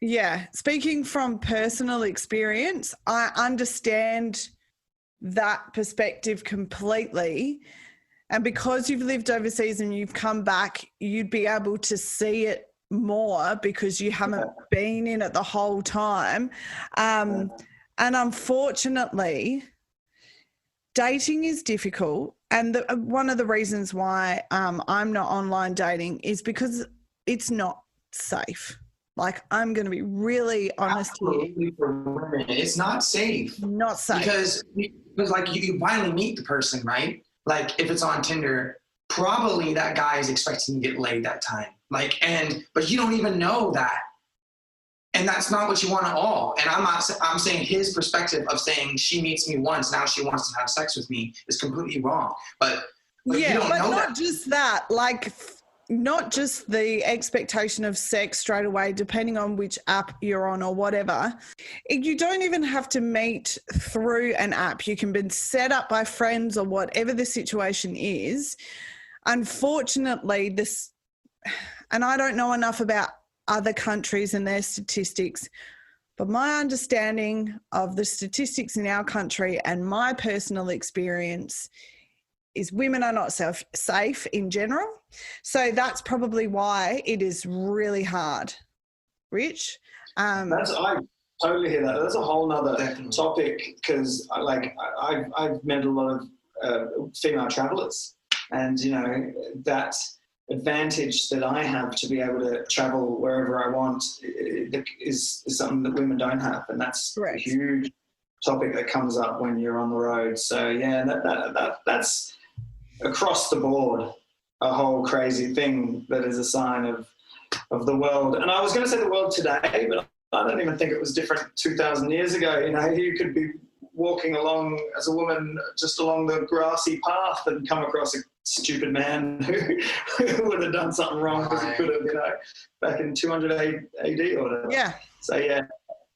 Yeah. Speaking from personal experience, I understand that perspective completely. And because you've lived overseas and you've come back, you'd be able to see it more because you haven't been in it the whole time. And unfortunately, dating is difficult. And one of the reasons why I'm not online dating is because it's not safe. Like, I'm going to be really honest here. For women, it's not safe. Not safe. Because like you finally meet the person, right? Like if it's on Tinder, probably that guy is expecting to get laid that time. Like, but you don't even know that. And that's not what you want at all. And I'm saying his perspective of saying she meets me once, now she wants to have sex with me is completely wrong. But yeah, you don't but know not that. just that, like not just the expectation of sex straight away, depending on which app you're on or whatever. You don't even have to meet through an app. You can be set up by friends or whatever the situation is. Unfortunately, and I don't know enough about other countries and their statistics, but my understanding of the statistics in our country and my personal experience is women are not safe in general. So that's probably why it is really hard. Rich? I totally hear that. That's a whole nother topic, because I've met a lot of female travelers, and, you know, that advantage that I have to be able to travel wherever I want is something that women don't have, and that's Correct. A huge topic that comes up when you're on the road. So yeah, that's across the board a whole crazy thing that is a sign of the world. And I was going to say the world today, but I don't even think it was different 2,000 years ago. You know, you could be walking along as a woman just along the grassy path and come across a stupid man who would have done something wrong because he could have, you know, back in 200 AD or whatever. Yeah. So yeah,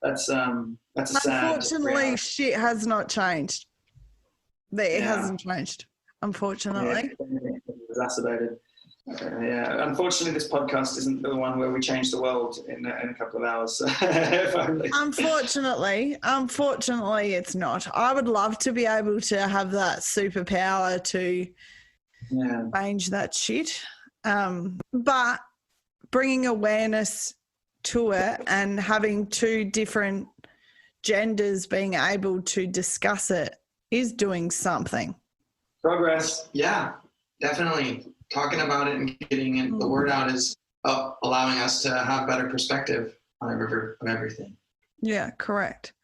that's a sad. Unfortunately, shit has not changed. It hasn't changed, unfortunately. Yeah, exacerbated. Yeah, unfortunately, this podcast isn't the one where we change the world in a couple of hours. Unfortunately, it's not. I would love to be able to have that superpower to change that shit. But bringing awareness to it and having two different genders being able to discuss it is doing something. Progress. Yeah, definitely. Talking about it and getting the word out is allowing us to have better perspective on everything. Yeah, correct.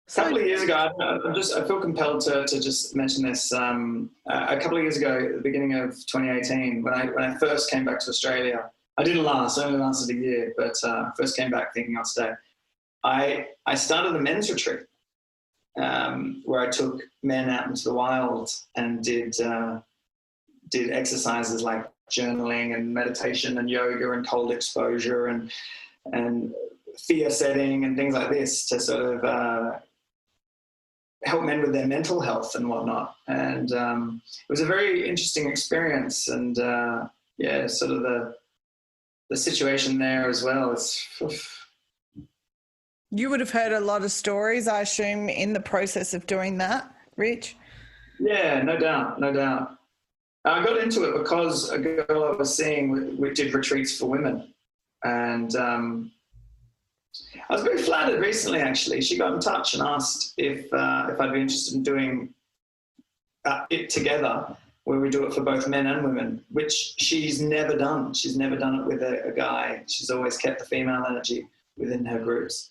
A couple of years ago, I feel compelled to just mention this. A couple of years ago, at the beginning of 2018, when I first came back to Australia, I didn't last. I only lasted a year, but first came back thinking I'll stay. I started a men's retreat where I took men out into the wild and did exercises like journaling and meditation and yoga and cold exposure and fear setting and things like this to sort of help men with their mental health and whatnot. And it was a very interesting experience. And sort of the situation there as well. You would have heard a lot of stories, I assume, in the process of doing that, Rich? Yeah, no doubt. I got into it because a girl I was seeing we did retreats for women. And I was very flattered recently, actually. She got in touch and asked if I'd be interested in doing it together, where we do it for both men and women, which she's never done. She's never done it with a guy. She's always kept the female energy within her groups.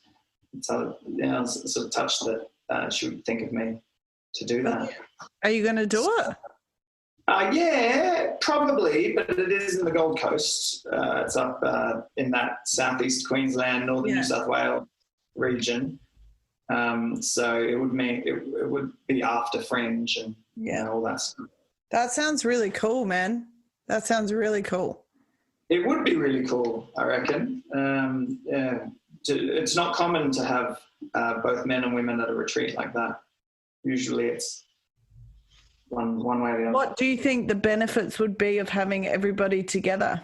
So, I was sort of touched that she would think of me to do that. Are you going to do it? Yeah, probably, but it is in the Gold Coast. It's up in that southeast Queensland, northern New South Wales region. So it would be after Fringe and all that stuff. That sounds really cool, man. That sounds really cool. It would be really cool, I reckon. It's not common to have both men and women at a retreat like that. Usually it's one way or the other. What do you think the benefits would be of having everybody together?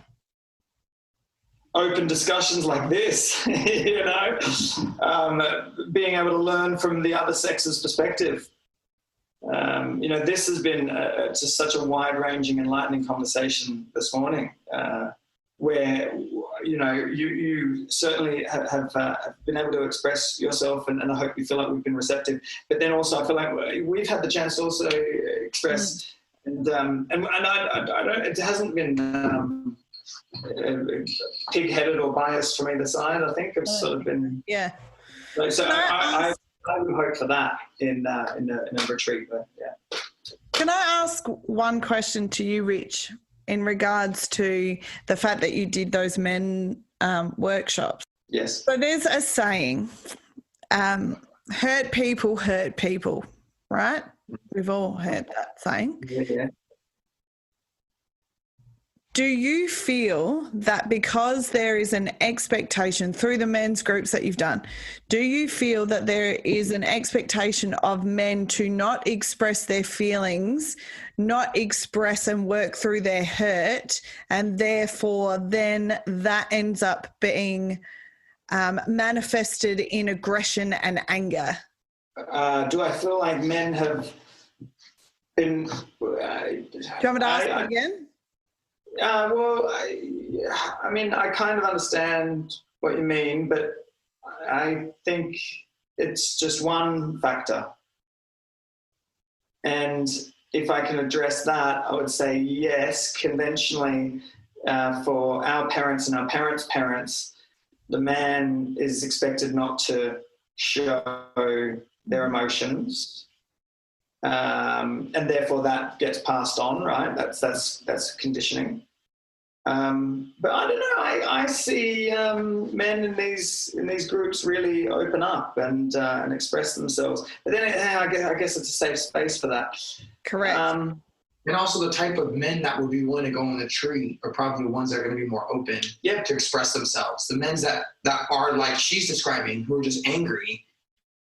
Open discussions like this, being able to learn from the other sex's perspective. This has been just such a wide-ranging, enlightening conversation this morning, where you certainly have been able to express yourself, and I hope you feel like we've been receptive. But then also, I feel like we've had the chance to also express, and I don't. It hasn't been pig-headed or biased from either side. I think it's sort of been So I would hope for that in a retreat. But Can I ask one question to you, Rich, in regards to the fact that you did those men workshops? Yes. So there's a saying, hurt people, right? We've all heard that saying. Yeah. Do you feel that because there is an expectation through the men's groups that you've done, do you feel that there is an expectation of men to not express their feelings, not express and work through their hurt, and therefore then that ends up being manifested in aggression and anger? Do I feel like men have been... do you want me to ask it again? Well, I mean, I kind of understand what you mean, but I think it's just one factor. And if I can address that, I would say yes, conventionally, for our parents and our parents' parents, the man is expected not to show their emotions. And therefore that gets passed on, right? That's conditioning. But I don't know. I see men in these groups really open up and express themselves. But then I guess it's a safe space for that. Correct. And also the type of men that would be willing to go on the tree are probably the ones that are going to be more open to express themselves. The men that are like she's describing, who are just angry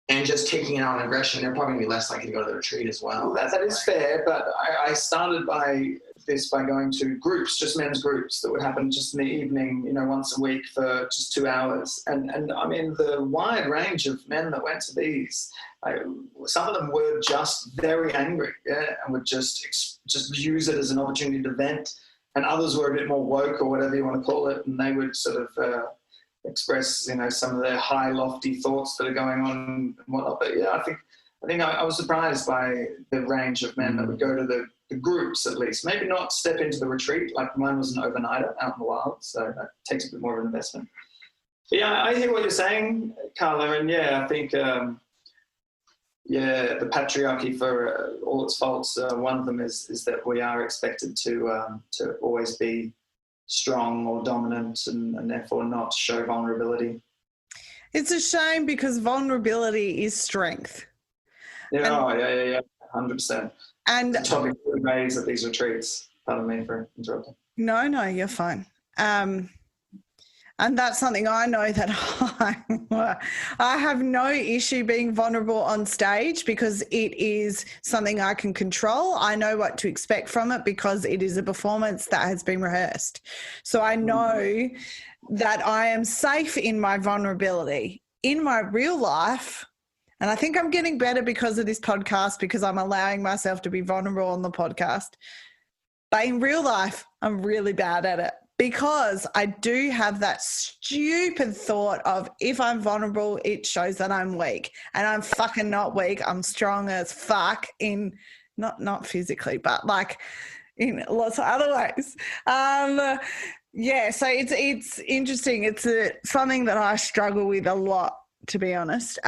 and just taking it out on aggression, they're probably going to be less likely to go to the retreat as well. That is fair, but I started by going to groups, just men's groups that would happen just in the evening, once a week for just 2 hours. And I mean, the wide range of men that went to these, some of them were just very angry, and would just use it as an opportunity to vent. And others were a bit more woke or whatever you want to call it, and they would sort of express, some of their high, lofty thoughts that are going on and whatnot. But yeah, I think I was surprised by the range of men that would go to the groups, at least. Maybe not step into the retreat, like mine was an overnighter out in the wild, so that takes a bit more of an investment. But yeah, I hear what you're saying, Carla, and I think the patriarchy, for all its faults, one of them is that we are expected to always be strong or dominant and therefore not show vulnerability. It's a shame because vulnerability is strength. Yeah, 100%. And the topic we raise at these retreats. Pardon me for interrupting. No, you're fine. And that's something I know that I have no issue being vulnerable on stage because it is something I can control. I know what to expect from it because it is a performance that has been rehearsed. So I know that I am safe in my vulnerability. In my real life, and I think I'm getting better because of this podcast, because I'm allowing myself to be vulnerable on the podcast. But in real life, I'm really bad at it because I do have that stupid thought of if I'm vulnerable, it shows that I'm weak. And I'm fucking not weak. I'm strong as fuck in, not physically, but like in lots of other ways. So it's interesting. It's something that I struggle with a lot, to be honest.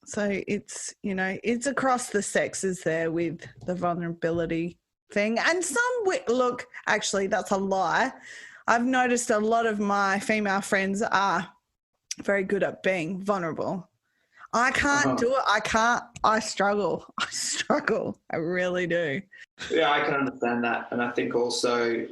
So it's, it's across the sexes there with the vulnerability thing. And look, actually, that's a lie. I've noticed a lot of my female friends are very good at being vulnerable. I can't do it. I struggle. I really do. Yeah, I can understand that. And I think also,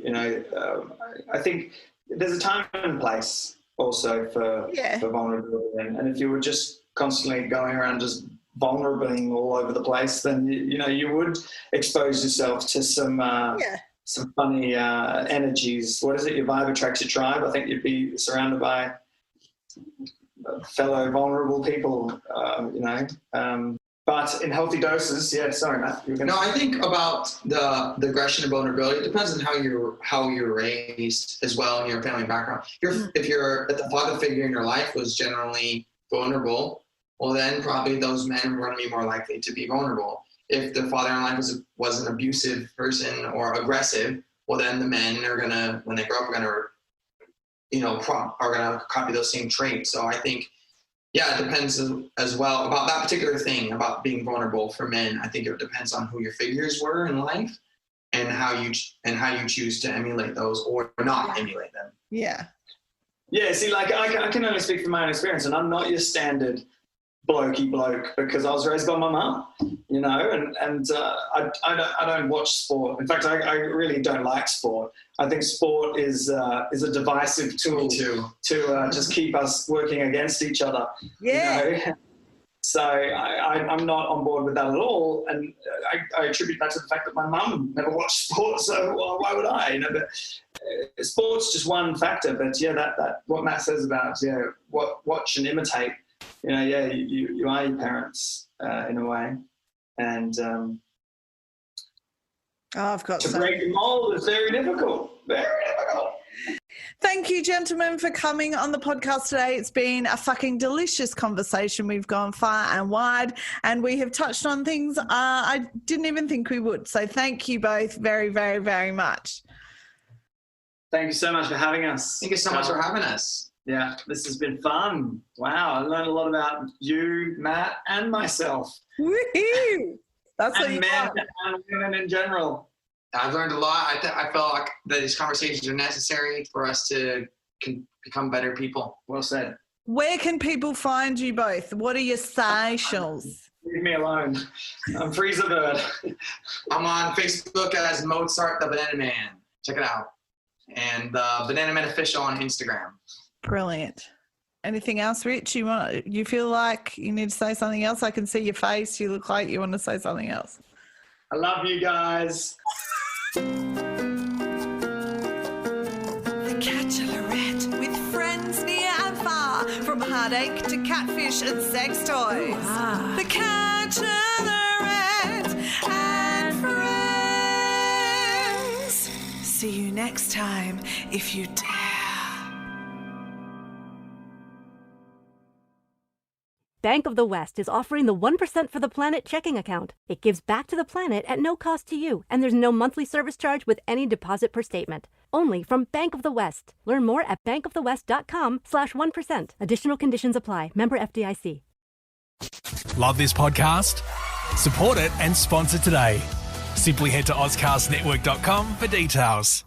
I think there's a time and place also for vulnerability. And if you were just constantly going around just vulnerabling all over the place, then you would expose yourself to some funny energies. What is it? Your vibe attracts your tribe. I think you'd be surrounded by fellow vulnerable people. But in healthy doses. Yeah, sorry, Matt. No, I think about the aggression and vulnerability. It depends on how you're raised as well in your family background. If the father figure in your life was generally vulnerable, well, then probably those men are going to be more likely to be vulnerable. If the father in life was an abusive person or aggressive, well, then the men are going to, when they grow up, are going to copy those same traits. So I think Yeah, it depends as well about that particular thing about being vulnerable for men. I think it depends on who your figures were in life and how you choose to emulate those or not emulate them. Yeah. Yeah, see, like I can only speak from my own experience, and I'm not your standard blokey bloke because I was raised by my mum, you know, and I don't watch sport. In fact, I really don't like sport. I think sport is a divisive tool to just keep us working against each other. Yeah. You know? So I'm not on board with that at all, and I attribute that to the fact that my mum never watched sport, so why would I? You know, but sport's just one factor. But yeah, that what Matt says about watch and imitate. You know, yeah, you are your parents in a way, and I've got to break the mold is very difficult. Very difficult. Thank you, gentlemen, for coming on the podcast today. It's been a fucking delicious conversation. We've gone far and wide, and we have touched on things I didn't even think we would. So thank you both very, very, very much. Thank you so much for having us. Thank you so much for having us. Yeah, this has been fun. Wow, I learned a lot about you, Matt, and myself. Woohoo! That's what you men want. and women in general. I've learned a lot. I feel like these conversations are necessary for us to become better people. Well said. Where can people find you both? What are your socials? Leave me alone. I'm Freezer Bird. I'm on Facebook as Mozart the Banana Man. Check it out. And Banana Man Official on Instagram. Brilliant. Anything else, Rich? You feel like you need to say something else? I can see your face. You look like you want to say something else. I love you guys. The Catchalorette with friends near and far, from heartache to catfish and sex toys. The Catchalorette and friends. See you next time if you dare. Bank of the West is offering the 1% for the Planet checking account. It gives back to the planet at no cost to you, and there's no monthly service charge with any deposit per statement. Only from Bank of the West. Learn more at bankofthewest.com/1%. Additional conditions apply. Member FDIC. Love this podcast? Support it and sponsor today. Simply head to AuscastNetwork.com for details.